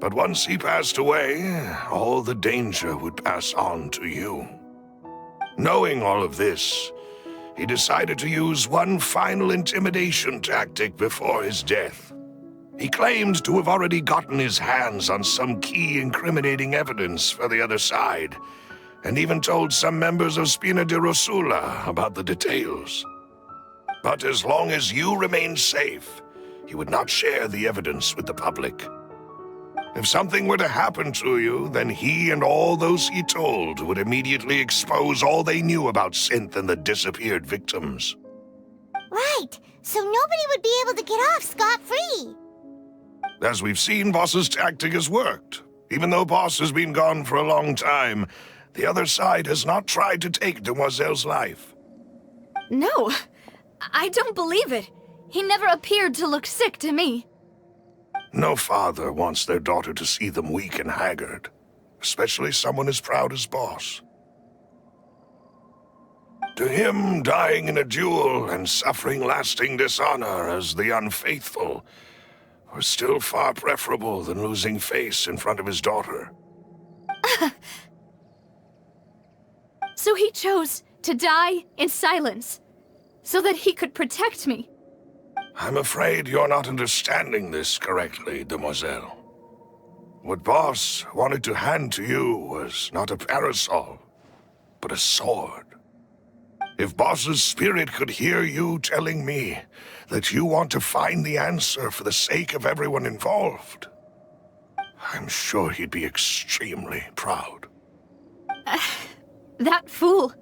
But once he passed away, all the danger would pass on to you. Knowing all of this, he decided to use one final intimidation tactic before his death. He claimed to have already gotten his hands on some key incriminating evidence for the other side, and even told some members of Spina di Rosula about the details. But as long as you remained safe, he would not share the evidence with the public. If something were to happen to you, then he and all those he told would immediately expose all they knew about Synth and the disappeared victims. Right, so nobody would be able to get off scot-free. As we've seen, Boss's tactic has worked. Even though Boss has been gone for a long time, the other side has not tried to take Demoiselle's life. No, I don't believe it. He never appeared to look sick to me. No father wants their daughter to see them weak and haggard, especially someone as proud as Boss. To him, dying in a duel and suffering lasting dishonor as the unfaithful were still far preferable than losing face in front of his daughter. So he chose to die in silence, so that he could protect me. I'm afraid you're not understanding this correctly, Demoiselle. What Boss wanted to hand to you was not a parasol, but a sword. If Boss's spirit could hear you telling me that you want to find the answer for the sake of everyone involved, I'm sure he'd be extremely proud. That fool.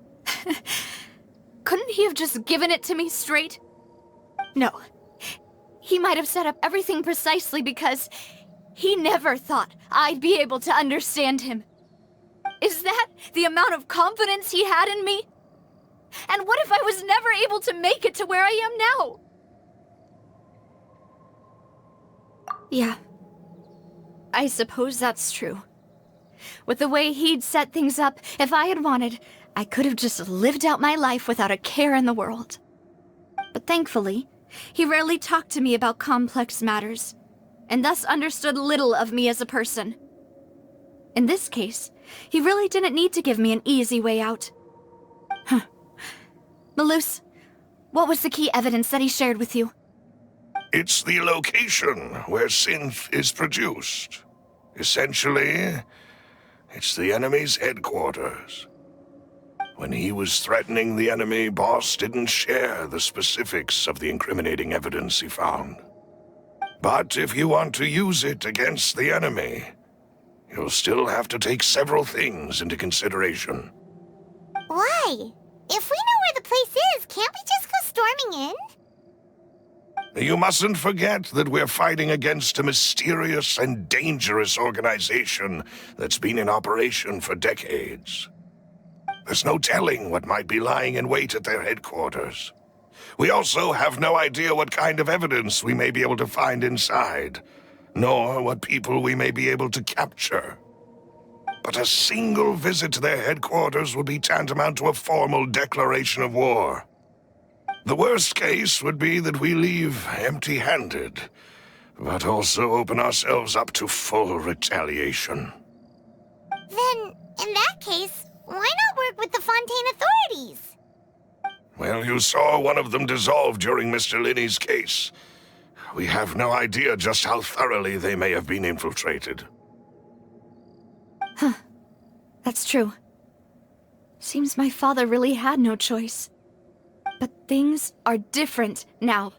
Couldn't he have just given it to me straight? No. He might have set up everything precisely because he never thought I'd be able to understand him. Is that the amount of confidence he had in me? And what if I was never able to make it to where I am now? Yeah. I suppose that's true. With the way he'd set things up, if I had wanted, I could have just lived out my life without a care in the world. But thankfully, he rarely talked to me about complex matters, and thus understood little of me as a person. In this case, he really didn't need to give me an easy way out. Malus, what was the key evidence that he shared with you? It's the location where Synth is produced. Essentially, it's the enemy's headquarters. When he was threatening the enemy, Boss didn't share the specifics of the incriminating evidence he found. But if you want to use it against the enemy, you'll still have to take several things into consideration. Why? If we know where the place is, can't we just go storming in? You mustn't forget that we're fighting against a mysterious and dangerous organization that's been in operation for decades. There's no telling what might be lying in wait at their headquarters. We also have no idea what kind of evidence we may be able to find inside, nor what people we may be able to capture. But a single visit to their headquarters would be tantamount to a formal declaration of war. The worst case would be that we leave empty-handed, but also open ourselves up to full retaliation. Then, in that case, why not work with the Fontaine authorities? Well, you saw one of them dissolve during Mr. Linney's case. We have no idea just how thoroughly they may have been infiltrated. Huh. That's true. Seems my father really had no choice. But things are different now.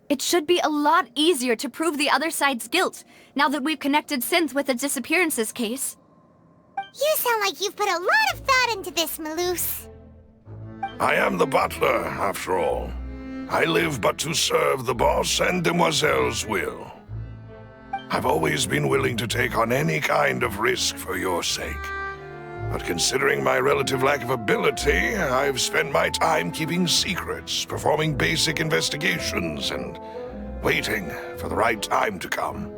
It should be a lot easier to prove the other side's guilt, now that we've connected Synth with the disappearances case. You sound like you've put a lot of thought into this, Maloose. I am the butler, after all. I live but to serve the boss and Demoiselle's will. I've always been willing to take on any kind of risk for your sake. But considering my relative lack of ability, I've spent my time keeping secrets, performing basic investigations, and waiting for the right time to come.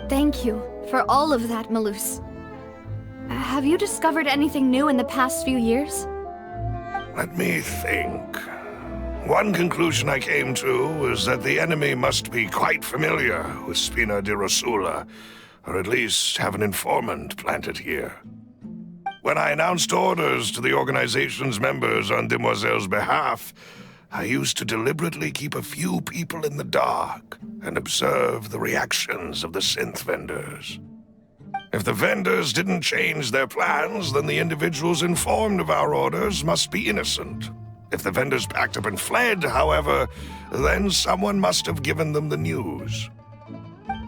Thank you for all of that, Maloose. Have you discovered anything new in the past few years? Let me think. One conclusion I came to was that the enemy must be quite familiar with Spina di Rosula, or at least have an informant planted here. When I announced orders to the organization's members on Demoiselle's behalf, I used to deliberately keep a few people in the dark and observe the reactions of the synth vendors. If the vendors didn't change their plans, then the individuals informed of our orders must be innocent. If the vendors packed up and fled, however, then someone must have given them the news.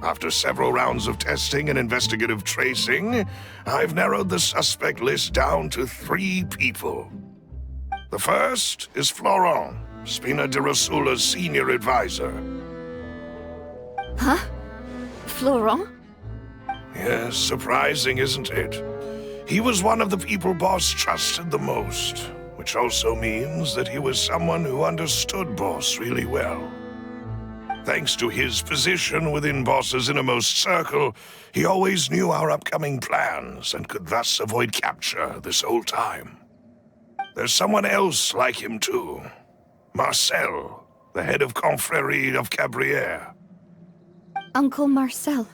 After several rounds of testing and investigative tracing, I've narrowed the suspect list down to 3 people. The first is Floran, Spina di Rosula's senior advisor. Huh? Florent? Yes, surprising, isn't it? He was one of the people Boss trusted the most, which also means that he was someone who understood Boss really well. Thanks to his position within Boss's innermost circle, he always knew our upcoming plans and could thus avoid capture this whole time. There's someone else like him too. Marcel, the head of Confrérie of Cabrières. Uncle Marcel.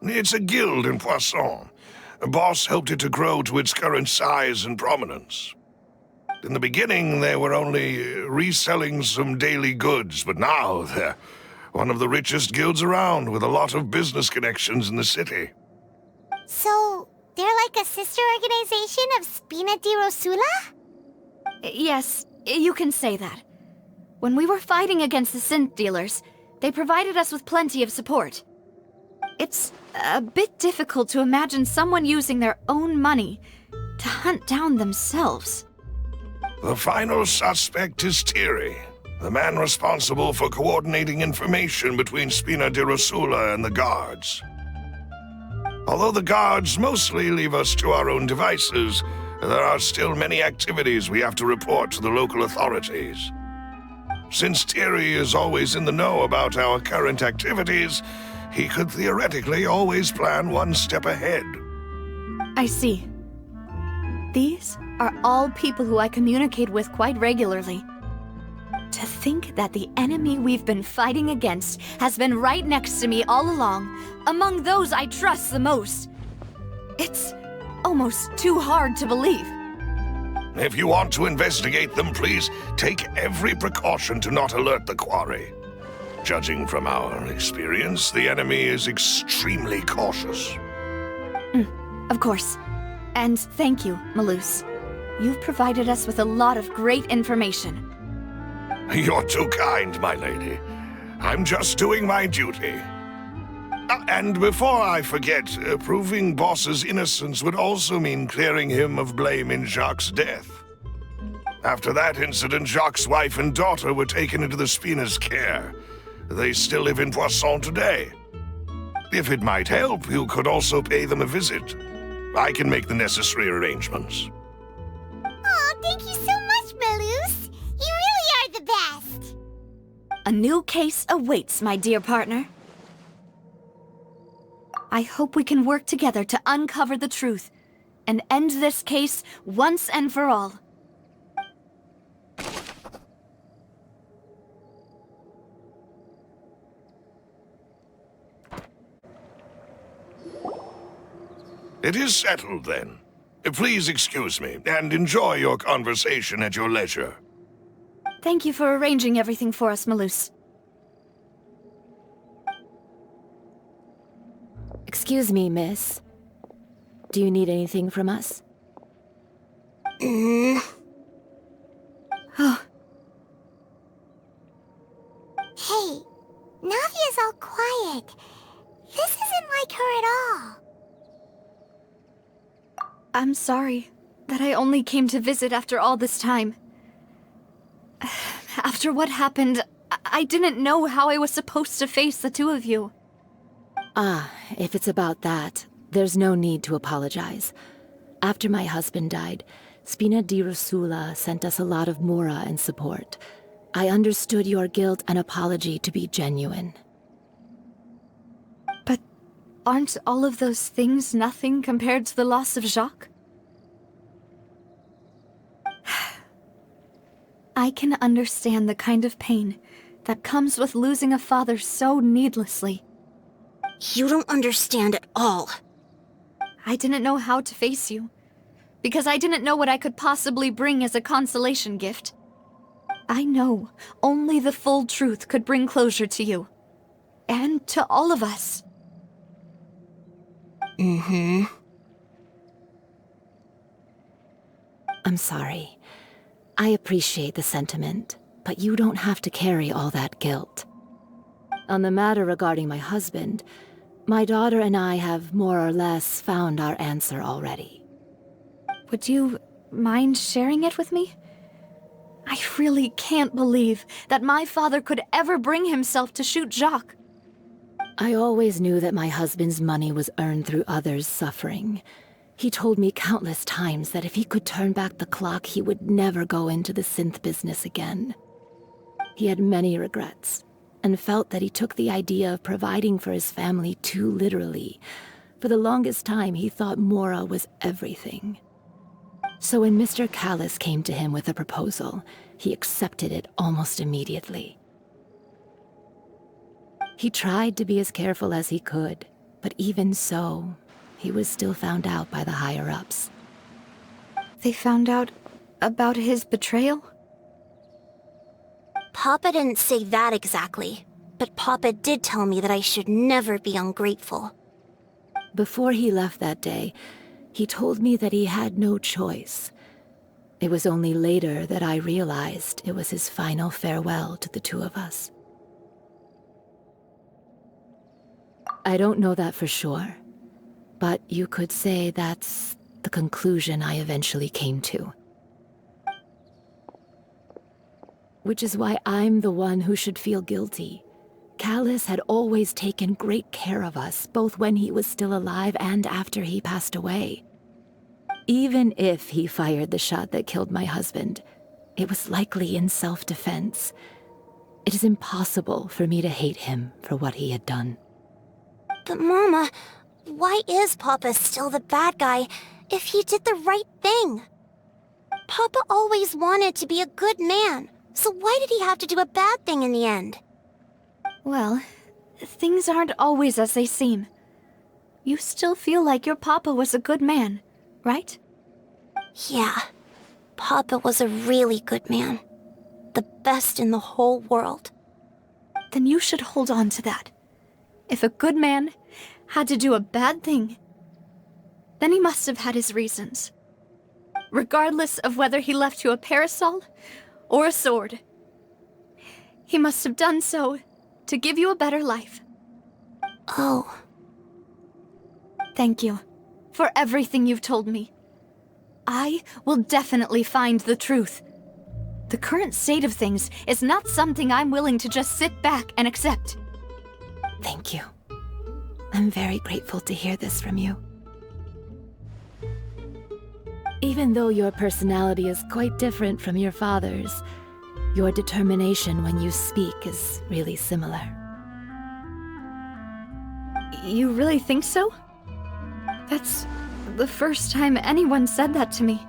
It's a guild in Poisson. Boss helped it to grow to its current size and prominence. In the beginning, they were only reselling some daily goods, but now they're one of the richest guilds around, with a lot of business connections in the city. So, they're like a sister organization of Spina di Rosula? Yes, you can say that. When we were fighting against the synth dealers, they provided us with plenty of support. It's a bit difficult to imagine someone using their own money to hunt down themselves. The final suspect is Tьерри, the man responsible for coordinating information between Spina di Rosula and the guards. Although the guards mostly leave us to our own devices, there are still many activities we have to report to the local authorities. Since Tьерri is always in the know about our current activities, he could theoretically always plan one step ahead. I see. These are all people who I communicate with quite regularly. To think that the enemy we've been fighting against has been right next to me all along, among those I trust the most. It's almost too hard to believe. If you want to investigate them, please take every precaution to not alert the quarry. Judging from our experience, the enemy is extremely cautious. Of course. And thank you, Maloose. You've provided us with a lot of great information. You're too kind, my lady. I'm just doing my duty. And before I forget, proving Boss's innocence would also mean clearing him of blame in Jacques' death. After that incident, Jacques' wife and daughter were taken into the Spina's care. They still live in Poisson today. If it might help, you could also pay them a visit. I can make the necessary arrangements. Oh, thank you so much, Maloose. You really are the best. A new case awaits, my dear partner. I hope we can work together to uncover the truth and end this case once and for all. It is settled, then. Please excuse me, and enjoy your conversation at your leisure. Thank you for arranging everything for us, Maloose. Excuse me, miss. Do you need anything from us? Hey, Navia's all quiet. This isn't like her at all. I'm sorry that I only came to visit after all this time. After what happened, I didn't know how I was supposed to face the two of you. Ah, if it's about that, there's no need to apologize. After my husband died, Spina di Rosula sent us a lot of mora and support. I understood your guilt and apology to be genuine. But aren't all of those things nothing compared to the loss of Jacques? I can understand the kind of pain that comes with losing a father so needlessly. You don't understand at all. I didn't know how to face you, because I didn't know what I could possibly bring as a consolation gift. I know only the full truth could bring closure to you. And to all of us. Mm-hmm. I'm sorry. I appreciate the sentiment, but you don't have to carry all that guilt. On the matter regarding my husband, my daughter and I have more or less found our answer already. Would you mind sharing it with me? I really can't believe that my father could ever bring himself to shoot Jacques. I always knew that my husband's money was earned through others' suffering. He told me countless times that if he could turn back the clock, he would never go into the synth business again. He had many regrets, and felt that he took the idea of providing for his family too literally. For the longest time, he thought mora was everything. So when Mr. Callis came to him with a proposal, he accepted it almost immediately. He tried to be as careful as he could, but even so, he was still found out by the higher-ups. They found out about his betrayal? Papa didn't say that exactly, but Papa did tell me that I should never be ungrateful. Before he left that day, he told me that he had no choice. It was only later that I realized it was his final farewell to the two of us. I don't know that for sure, but you could say that's the conclusion I eventually came to. Which is why I'm the one who should feel guilty. Callis had always taken great care of us, both when he was still alive and after he passed away. Even if he fired the shot that killed my husband, it was likely in self-defense. It is impossible for me to hate him for what he had done. But Mama, why is Papa still the bad guy if he did the right thing? Papa always wanted to be a good man, so why did he have to do a bad thing in the end? Well, things aren't always as they seem. You still feel like your papa was a good man, right? Yeah, Papa was a really good man. The best in the whole world. Then you should hold on to that. If a good man had to do a bad thing, then he must have had his reasons. Regardless of whether he left you a parasol or a sword. He must have done so to give you a better life. Oh. Thank you for everything you've told me. I will definitely find the truth. The current state of things is not something I'm willing to just sit back and accept. Thank you. I'm very grateful to hear this from you. Even though your personality is quite different from your father's, your determination when you speak is really similar. You really think so? That's the first time anyone said that to me.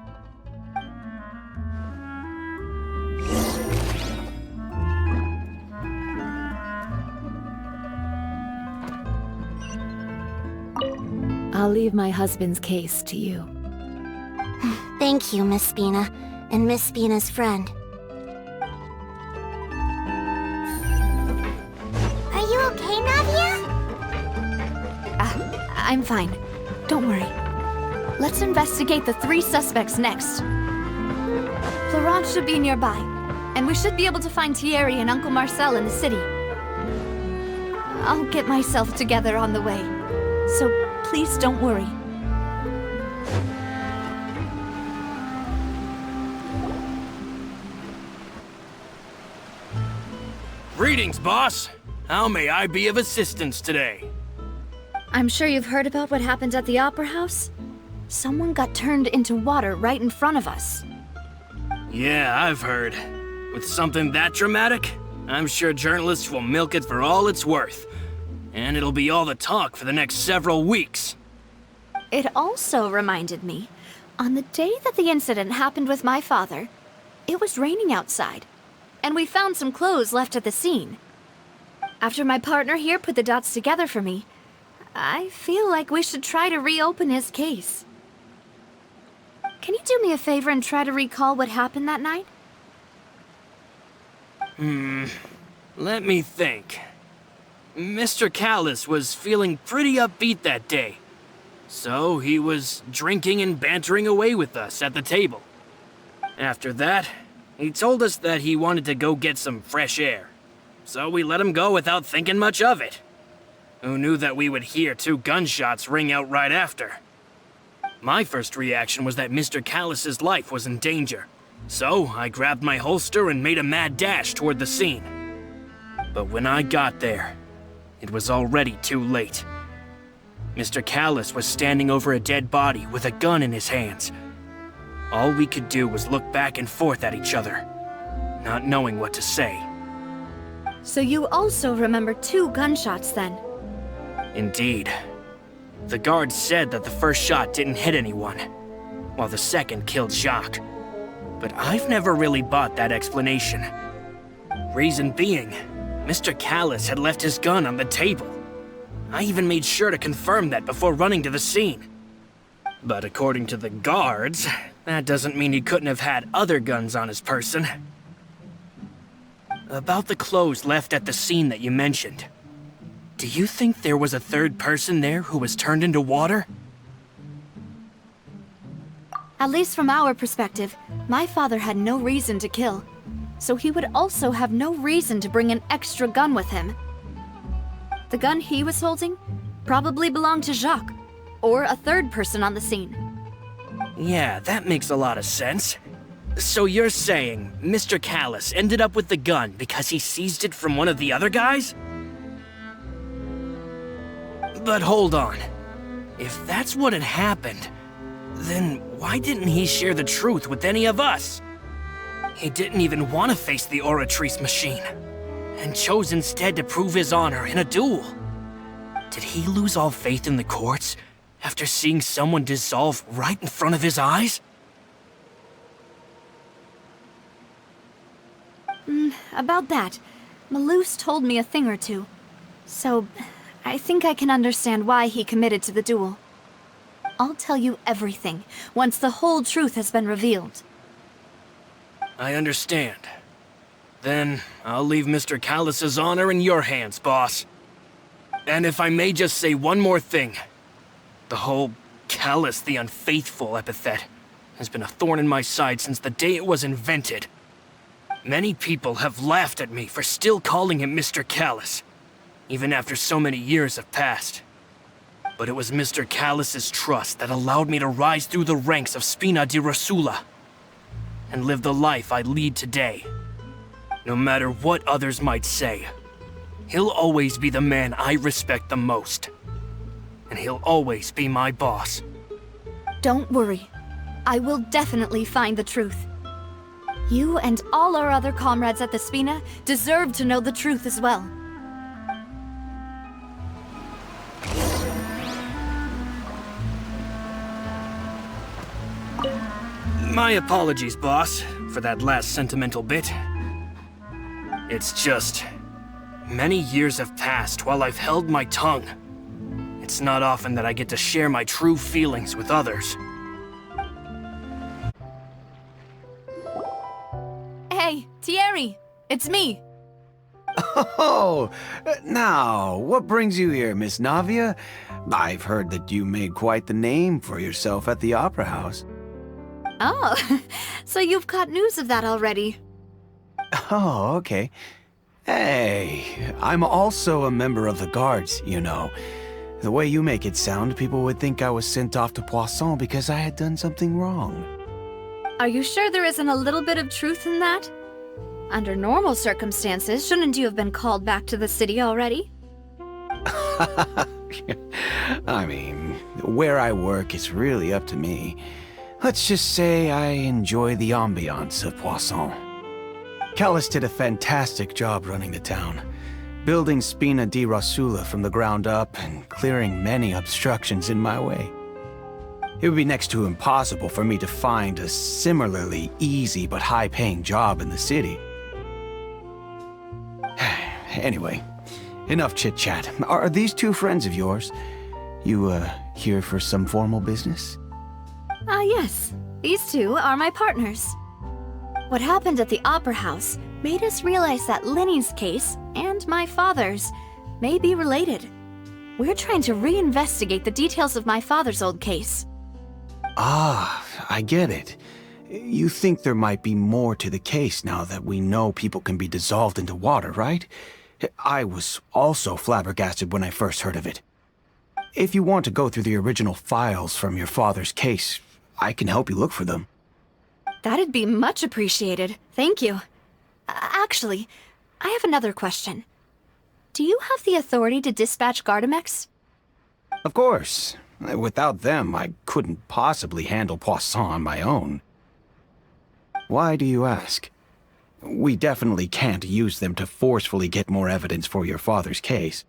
I'll leave my husband's case to you. Thank you, Miss Spina, and Miss Spina's friend. Are you okay, Navia? I'm fine. Don't worry. Let's investigate the 3 suspects next. Florant should be nearby, and we should be able to find Tьерри and Uncle Marcel in the city. I'll get myself together on the way. So please don't worry. Greetings, boss. How may I be of assistance today? I'm sure you've heard about what happened at the Opera House. Someone got turned into water right in front of us. Yeah, I've heard. With something that dramatic, I'm sure journalists will milk it for all it's worth. And it'll be all the talk for the next several weeks. It also reminded me, on the day that the incident happened with my father, it was raining outside, and we found some clothes left at the scene. After my partner here put the dots together for me, I feel like we should try to reopen his case. Can you do me a favor and try to recall what happened that night? Let me think. Mr. Callis was feeling pretty upbeat that day. So he was drinking and bantering away with us at the table. After that, he told us that he wanted to go get some fresh air. So we let him go without thinking much of it. Who knew that we would hear 2 gunshots ring out right after? My first reaction was that Mr. Callis's life was in danger. So I grabbed my holster and made a mad dash toward the scene. But when I got there, it was already too late. Mr. Callis was standing over a dead body with a gun in his hands. All we could do was look back and forth at each other, not knowing what to say. So you also remember 2 gunshots then? Indeed. The guard said that the first shot didn't hit anyone, while the second killed Jacques. But I've never really bought that explanation. Reason being, Mr. Callis had left his gun on the table. I even made sure to confirm that before running to the scene. But according to the guards, that doesn't mean he couldn't have had other guns on his person. About the clothes left at the scene that you mentioned. Do you think there was a third person there who was turned into water? At least from our perspective, my father had no reason to kill. So he would also have no reason to bring an extra gun with him. The gun he was holding probably belonged to Jacques, or a third person on the scene. Yeah, that makes a lot of sense. So you're saying Mr. Callis ended up with the gun because he seized it from one of the other guys? But hold on. If that's what had happened, then why didn't he share the truth with any of us? He didn't even want to face the Oratrice machine, and chose instead to prove his honor in a duel. Did he lose all faith in the courts after seeing someone dissolve right in front of his eyes? About that, Malouse told me a thing or two. So, I think I can understand why he committed to the duel. I'll tell you everything once the whole truth has been revealed. I understand. Then I'll leave Mr. Callis's honor in your hands, boss. And if I may just say one more thing. The whole Callis the Unfaithful epithet has been a thorn in my side since the day it was invented. Many people have laughed at me for still calling him Mr. Callis, even after so many years have passed. But it was Mr. Callis's trust that allowed me to rise through the ranks of Spina di Rosula and live the life I lead today. No matter what others might say, he'll always be the man I respect the most. And he'll always be my boss. Don't worry. I will definitely find the truth. You and all our other comrades at the Spina deserve to know the truth as well. My apologies, boss, for that last sentimental bit. It's just, many years have passed while I've held my tongue. It's not often that I get to share my true feelings with others. Hey, Tьерри! It's me! Oh, now, what brings you here, Miss Navia? I've heard that you made quite the name for yourself at the Opera House. Oh, so you've caught news of that already. Oh, okay. Hey, I'm also a member of the guards, you know. The way you make it sound, people would think I was sent off to Poisson because I had done something wrong. Are you sure there isn't a little bit of truth in that? Under normal circumstances, shouldn't you have been called back to the city already? I mean, where I work is really up to me. Let's just say I enjoy the ambiance of Poisson. Callis did a fantastic job running the town, building Spina di Rosula from the ground up and clearing many obstructions in my way. It would be next to impossible for me to find a similarly easy but high-paying job in the city. Anyway, enough chit-chat. Are these two friends of yours? You, here for some formal business? Yes. These two are my partners. What happened at the Opera House made us realize that Linny's case and my father's may be related. We're trying to reinvestigate the details of my father's old case. Ah, I get it. You think there might be more to the case now that we know people can be dissolved into water, right? I was also flabbergasted when I first heard of it. If you want to go through the original files from your father's case, I can help you look for them. That'd be much appreciated. Thank you. Actually, I have another question. Do you have the authority to dispatch Gardamex? Of course. Without them, I couldn't possibly handle Poisson on my own. Why do you ask? We definitely can't use them to forcefully get more evidence for your father's case.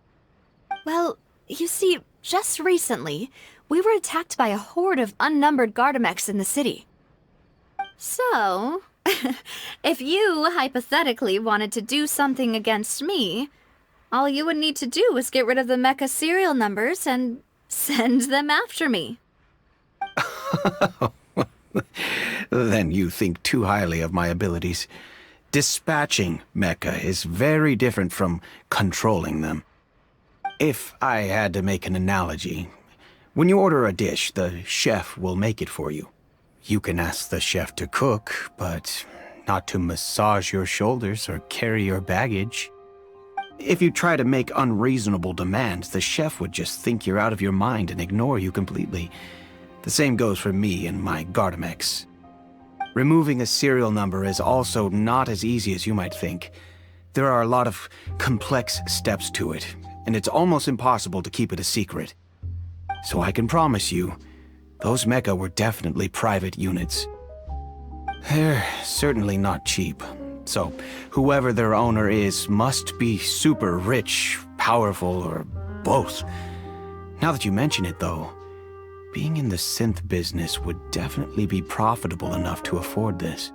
Well, you see, just recently, we were attacked by a horde of unnumbered Gardamex in the city. So, if you hypothetically wanted to do something against me, all you would need to do is get rid of the mecha serial numbers and send them after me. Then you think too highly of my abilities. Dispatching mecha is very different from controlling them. If I had to make an analogy, when you order a dish, the chef will make it for you. You can ask the chef to cook, but not to massage your shoulders or carry your baggage. If you try to make unreasonable demands, the chef would just think you're out of your mind and ignore you completely. The same goes for me and my Gardamex. Removing a serial number is also not as easy as you might think. There are a lot of complex steps to it, and it's almost impossible to keep it a secret. So I can promise you, those mecha were definitely private units. They're certainly not cheap. So, whoever their owner is must be super rich, powerful, or both. Now that you mention it, though, being in the synth business would definitely be profitable enough to afford this.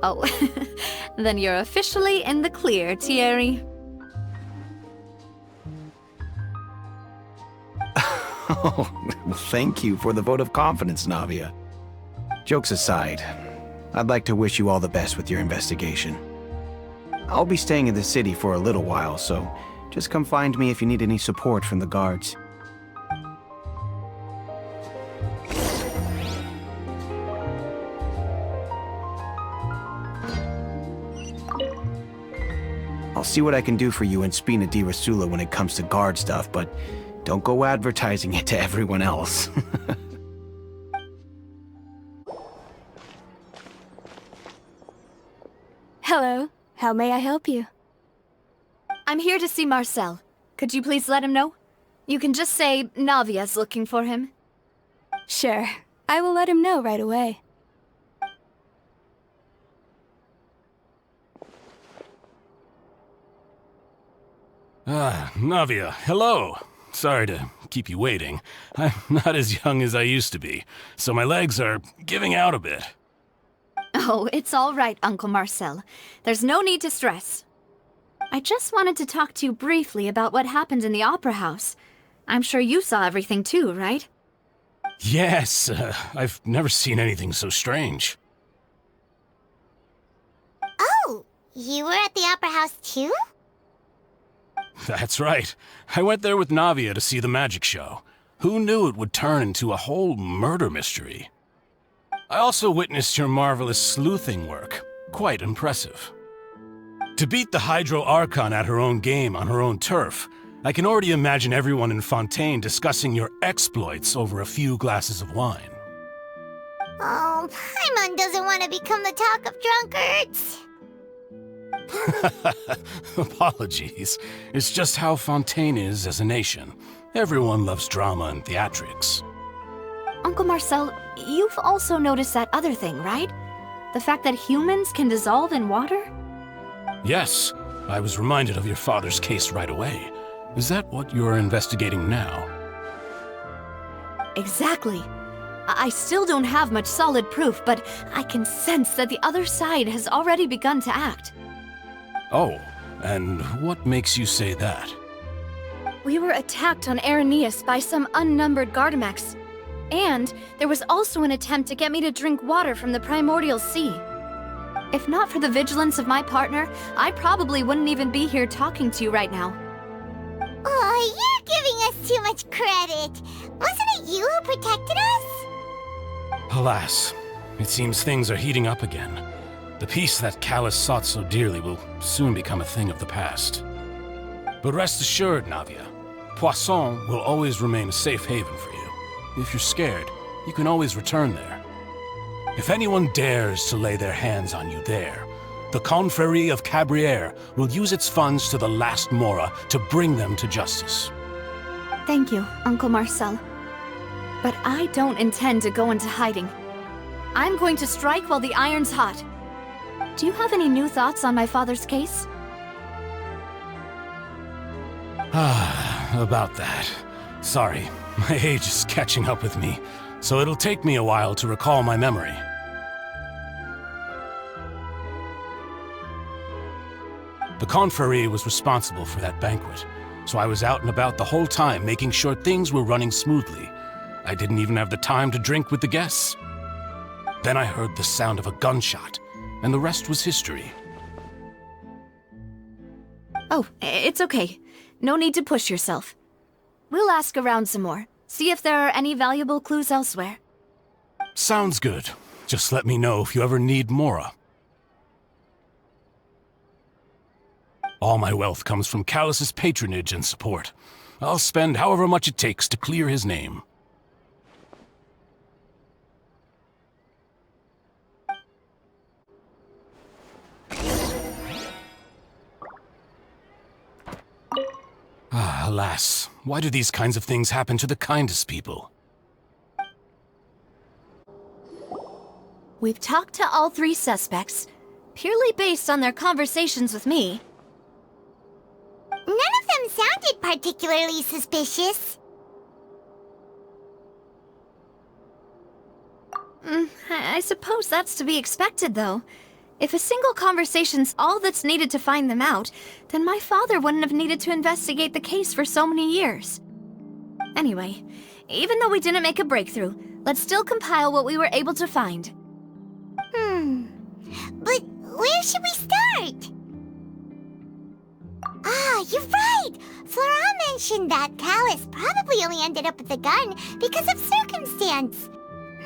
Oh, then you're officially in the clear, Tьерри. Oh, thank you for the vote of confidence, Navia. Jokes aside, I'd like to wish you all the best with your investigation. I'll be staying in the city for a little while, so just come find me if you need any support from the guards. I'll see what I can do for you in Spina di Rosula when it comes to guard stuff, but don't go advertising it to everyone else. Hello. How may I help you? I'm here to see Marcel. Could you please let him know? You can just say Navia's looking for him. Sure. I will let him know right away. Navia, hello. Sorry to keep you waiting. I'm not as young as I used to be, so my legs are giving out a bit. Oh, it's all right, Uncle Marcel. There's no need to stress. I just wanted to talk to you briefly about what happened in the Opera House. I'm sure you saw everything too, right? Yes, I've never seen anything so strange. Oh, you were at the Opera House too? That's right. I went there with Navia to see the magic show. Who knew it would turn into a whole murder mystery? I also witnessed your marvelous sleuthing work. Quite impressive. To beat the Hydro Archon at her own game on her own turf, I can already imagine everyone in Fontaine discussing your exploits over a few glasses of wine. Oh, Paimon doesn't want to become the talk of drunkards. Apologies. It's just how Fontaine is as a nation. Everyone loves drama and theatrics. Uncle Marcel, you've also noticed that other thing, right? The fact that humans can dissolve in water? Yes, I was reminded of your father's case right away. Is that what you're investigating now? Exactly. I still don't have much solid proof, but I can sense that the other side has already begun to act. Oh, and what makes you say that? We were attacked on Araneus by some unnumbered Gardamex. And there was also an attempt to get me to drink water from the primordial sea. If not for the vigilance of my partner, I probably wouldn't even be here talking to you right now. Oh, you're giving us too much credit. Wasn't it you who protected us? Alas, it seems things are heating up again. The peace that Callus sought so dearly will soon become a thing of the past. But rest assured, Navia, Poisson will always remain a safe haven for you. If you're scared, you can always return there. If anyone dares to lay their hands on you there, the Confrérie of Cabrières will use its funds to the last Mora to bring them to justice. Thank you, Uncle Marcel. But I don't intend to go into hiding. I'm going to strike while the iron's hot. Do you have any new thoughts on my father's case? About that. Sorry, my age is catching up with me, so it'll take me a while to recall my memory. The Confrérie was responsible for that banquet, so I was out and about the whole time making sure things were running smoothly. I didn't even have the time to drink with the guests. Then I heard the sound of a gunshot, and the rest was history. Oh, it's okay. No need to push yourself. We'll ask around some more, see if there are any valuable clues elsewhere. Sounds good. Just let me know if you ever need Mora. All my wealth comes from Callus's patronage and support. I'll spend however much it takes to clear his name. Alas, why do these kinds of things happen to the kindest people? We've talked to all three suspects, purely based on their conversations with me. None of them sounded particularly suspicious. I suppose that's to be expected, though. If a single conversation's all that's needed to find them out, then my father wouldn't have needed to investigate the case for so many years. Anyway, even though we didn't make a breakthrough, let's still compile what we were able to find. But where should we start? Ah, you're right! Floran mentioned that Callus probably only ended up with the gun because of circumstance.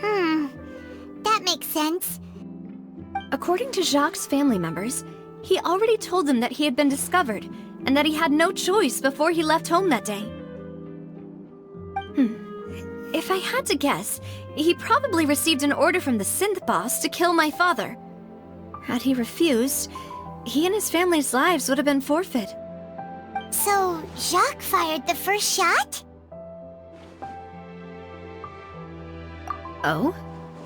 That makes sense. According to Jacques' family members, he already told them that he had been discovered, and that he had no choice before he left home that day. If I had to guess, he probably received an order from the synth boss to kill my father. Had he refused, he and his family's lives would have been forfeit. So, Jacques fired the first shot? Oh?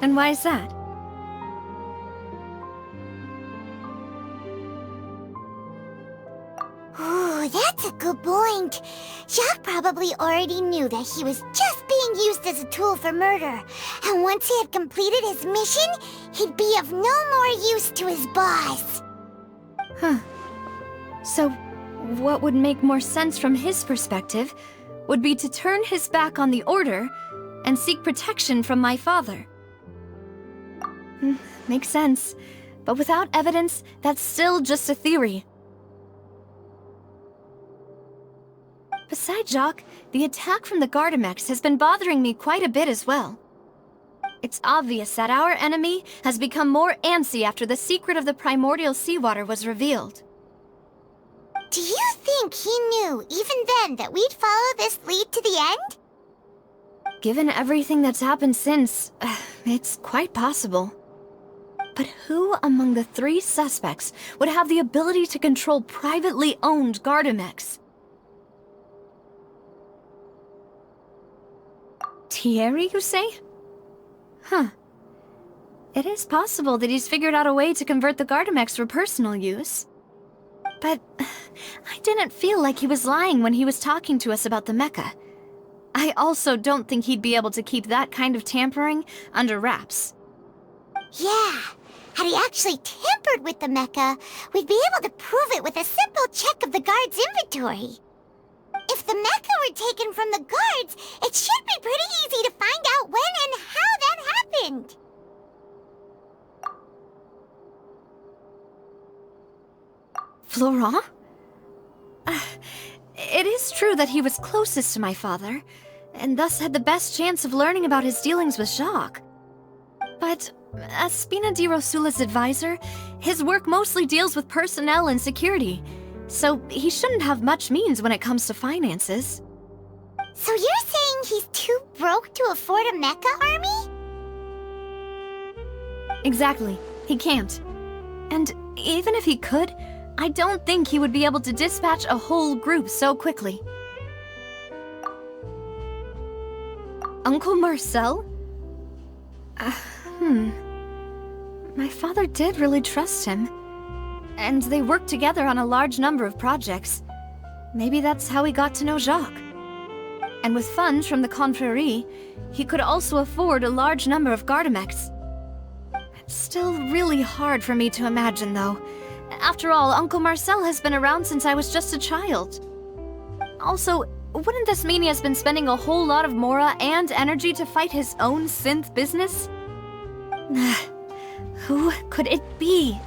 And why is that? Ooh, that's a good point. Jacques probably already knew that he was just being used as a tool for murder. And once he had completed his mission, he'd be of no more use to his boss. So, what would make more sense from his perspective would be to turn his back on the Order and seek protection from my father. Makes sense. But without evidence, that's still just a theory. Besides Jacques, the attack from the Gardamex has been bothering me quite a bit as well. It's obvious that our enemy has become more antsy after the secret of the primordial seawater was revealed. Do you think he knew, even then, that we'd follow this lead to the end? Given everything that's happened since, it's quite possible. But who among the 3 suspects would have the ability to control privately owned Gardamex? Tьerri, you say? Huh. It is possible that he's figured out a way to convert the Gardamex for personal use. But I didn't feel like he was lying when he was talking to us about the mecha. I also don't think he'd be able to keep that kind of tampering under wraps. Yeah, had he actually tampered with the mecha, we'd be able to prove it with a simple check of the guard's inventory. If the mecha were taken from the guards, it should be pretty easy to find out when and how that happened. Florran? It is true that he was closest to my father, and thus had the best chance of learning about his dealings with Jacques. But as Spina di Rosula's advisor, his work mostly deals with personnel and security, so he shouldn't have much means when it comes to finances. So you're saying he's too broke to afford a mecha army? Exactly. He can't. And even if he could, I don't think he would be able to dispatch a whole group so quickly. Uncle Marcel? My father did really trust him. And they worked together on a large number of projects. Maybe that's how he got to know Jacques. And with funds from the Confrérie, he could also afford a large number of Gardamex. It's still really hard for me to imagine, though. After all, Uncle Marcel has been around since I was just a child. Also, wouldn't this mean he has been spending a whole lot of mora and energy to fight his own synth business? Who could it be?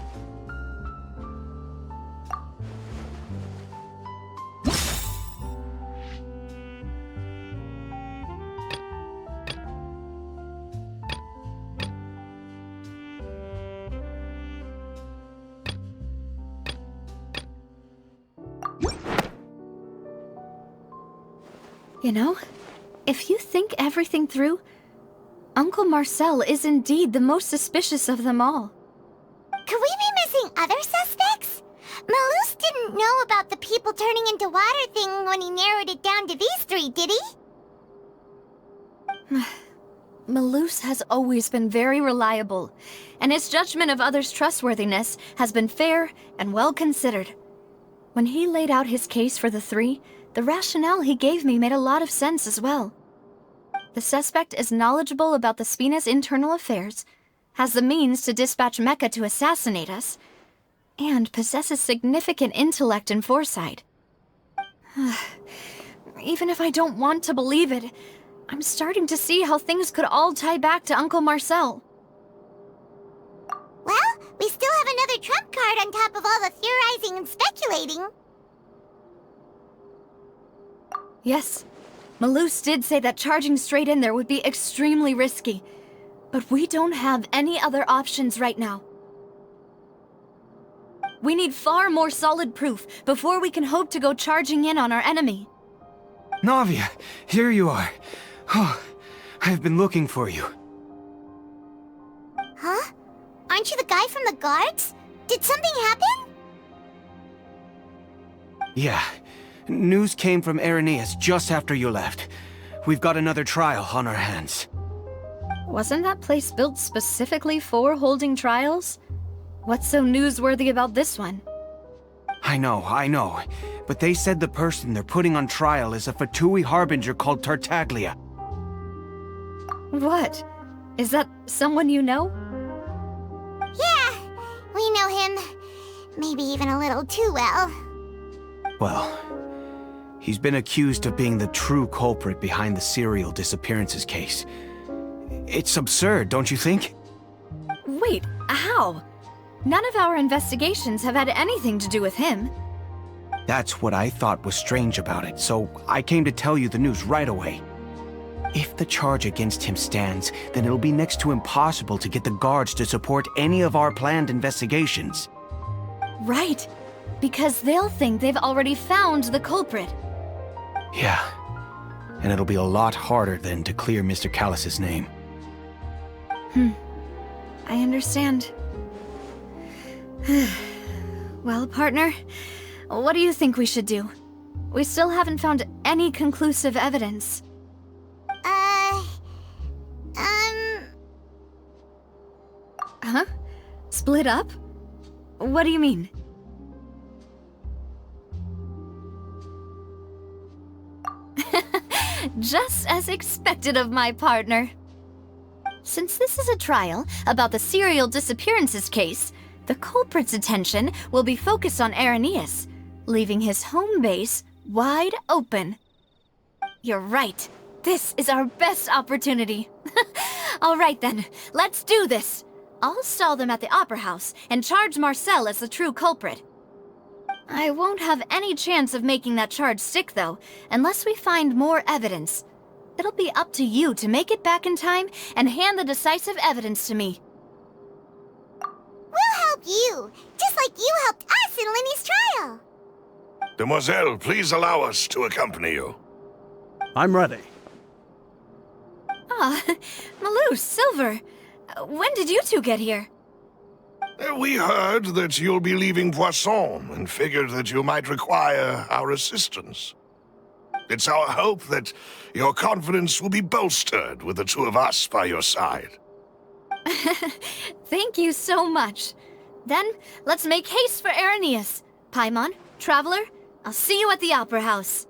You know, if you think everything through, Uncle Marcel is indeed the most suspicious of them all. Could we be missing other suspects? Malus didn't know about the people turning into water thing when he narrowed it down to these 3, did he? Malus has always been very reliable, and his judgment of others' trustworthiness has been fair and well considered. When he laid out his case for the 3, the rationale he gave me made a lot of sense as well. The suspect is knowledgeable about the Spina's internal affairs, has the means to dispatch mecha to assassinate us, and possesses significant intellect and foresight. Even if I don't want to believe it, I'm starting to see how things could all tie back to Uncle Marcel. Well, we still have another trump card on top of all the theorizing and speculating. Yes, Malus did say that charging straight in there would be extremely risky, but we don't have any other options right now. We need far more solid proof before we can hope to go charging in on our enemy. Navia, here you are. Oh, I've been looking for you. Huh? Aren't you the guy from the guards? Did something happen? Yeah. News came from Irenaeus just after you left. We've got another trial on our hands. Wasn't that place built specifically for holding trials? What's so newsworthy about this one? I know. But they said the person they're putting on trial is a Fatui harbinger called Tartaglia. What? Is that someone you know? Yeah, we know him. Maybe even a little too well. Well, he's been accused of being the true culprit behind the serial disappearances case. It's absurd, don't you think? Wait, how? None of our investigations have had anything to do with him. That's what I thought was strange about it, so I came to tell you the news right away. If the charge against him stands, then it'll be next to impossible to get the guards to support any of our planned investigations. Right. Because they'll think they've already found the culprit. Yeah. And it'll be a lot harder then to clear Mr. Callus's name. I understand. Well, partner, what do you think we should do? We still haven't found any conclusive evidence. Huh? Split up? What do you mean? Just as expected of my partner. Since this is a trial about the serial disappearances case, the culprit's attention will be focused on Irenaeus, leaving his home base wide open. You're right. This is our best opportunity. All right then, let's do this. I'll stall them at the Opera House and charge Marcel as the true culprit. I won't have any chance of making that charge stick, though, unless we find more evidence. It'll be up to you to make it back in time and hand the decisive evidence to me. We'll help you, just like you helped us in Lenny's trial. Demoiselle, please allow us to accompany you. I'm ready. Ah, Malou, Silver. When did you two get here? We heard that you'll be leaving Poisson and figured that you might require our assistance. It's our hope that your confidence will be bolstered with the two of us by your side. Thank you so much. Then, let's make haste for Irenaeus. Paimon, Traveler, I'll see you at the Opera House.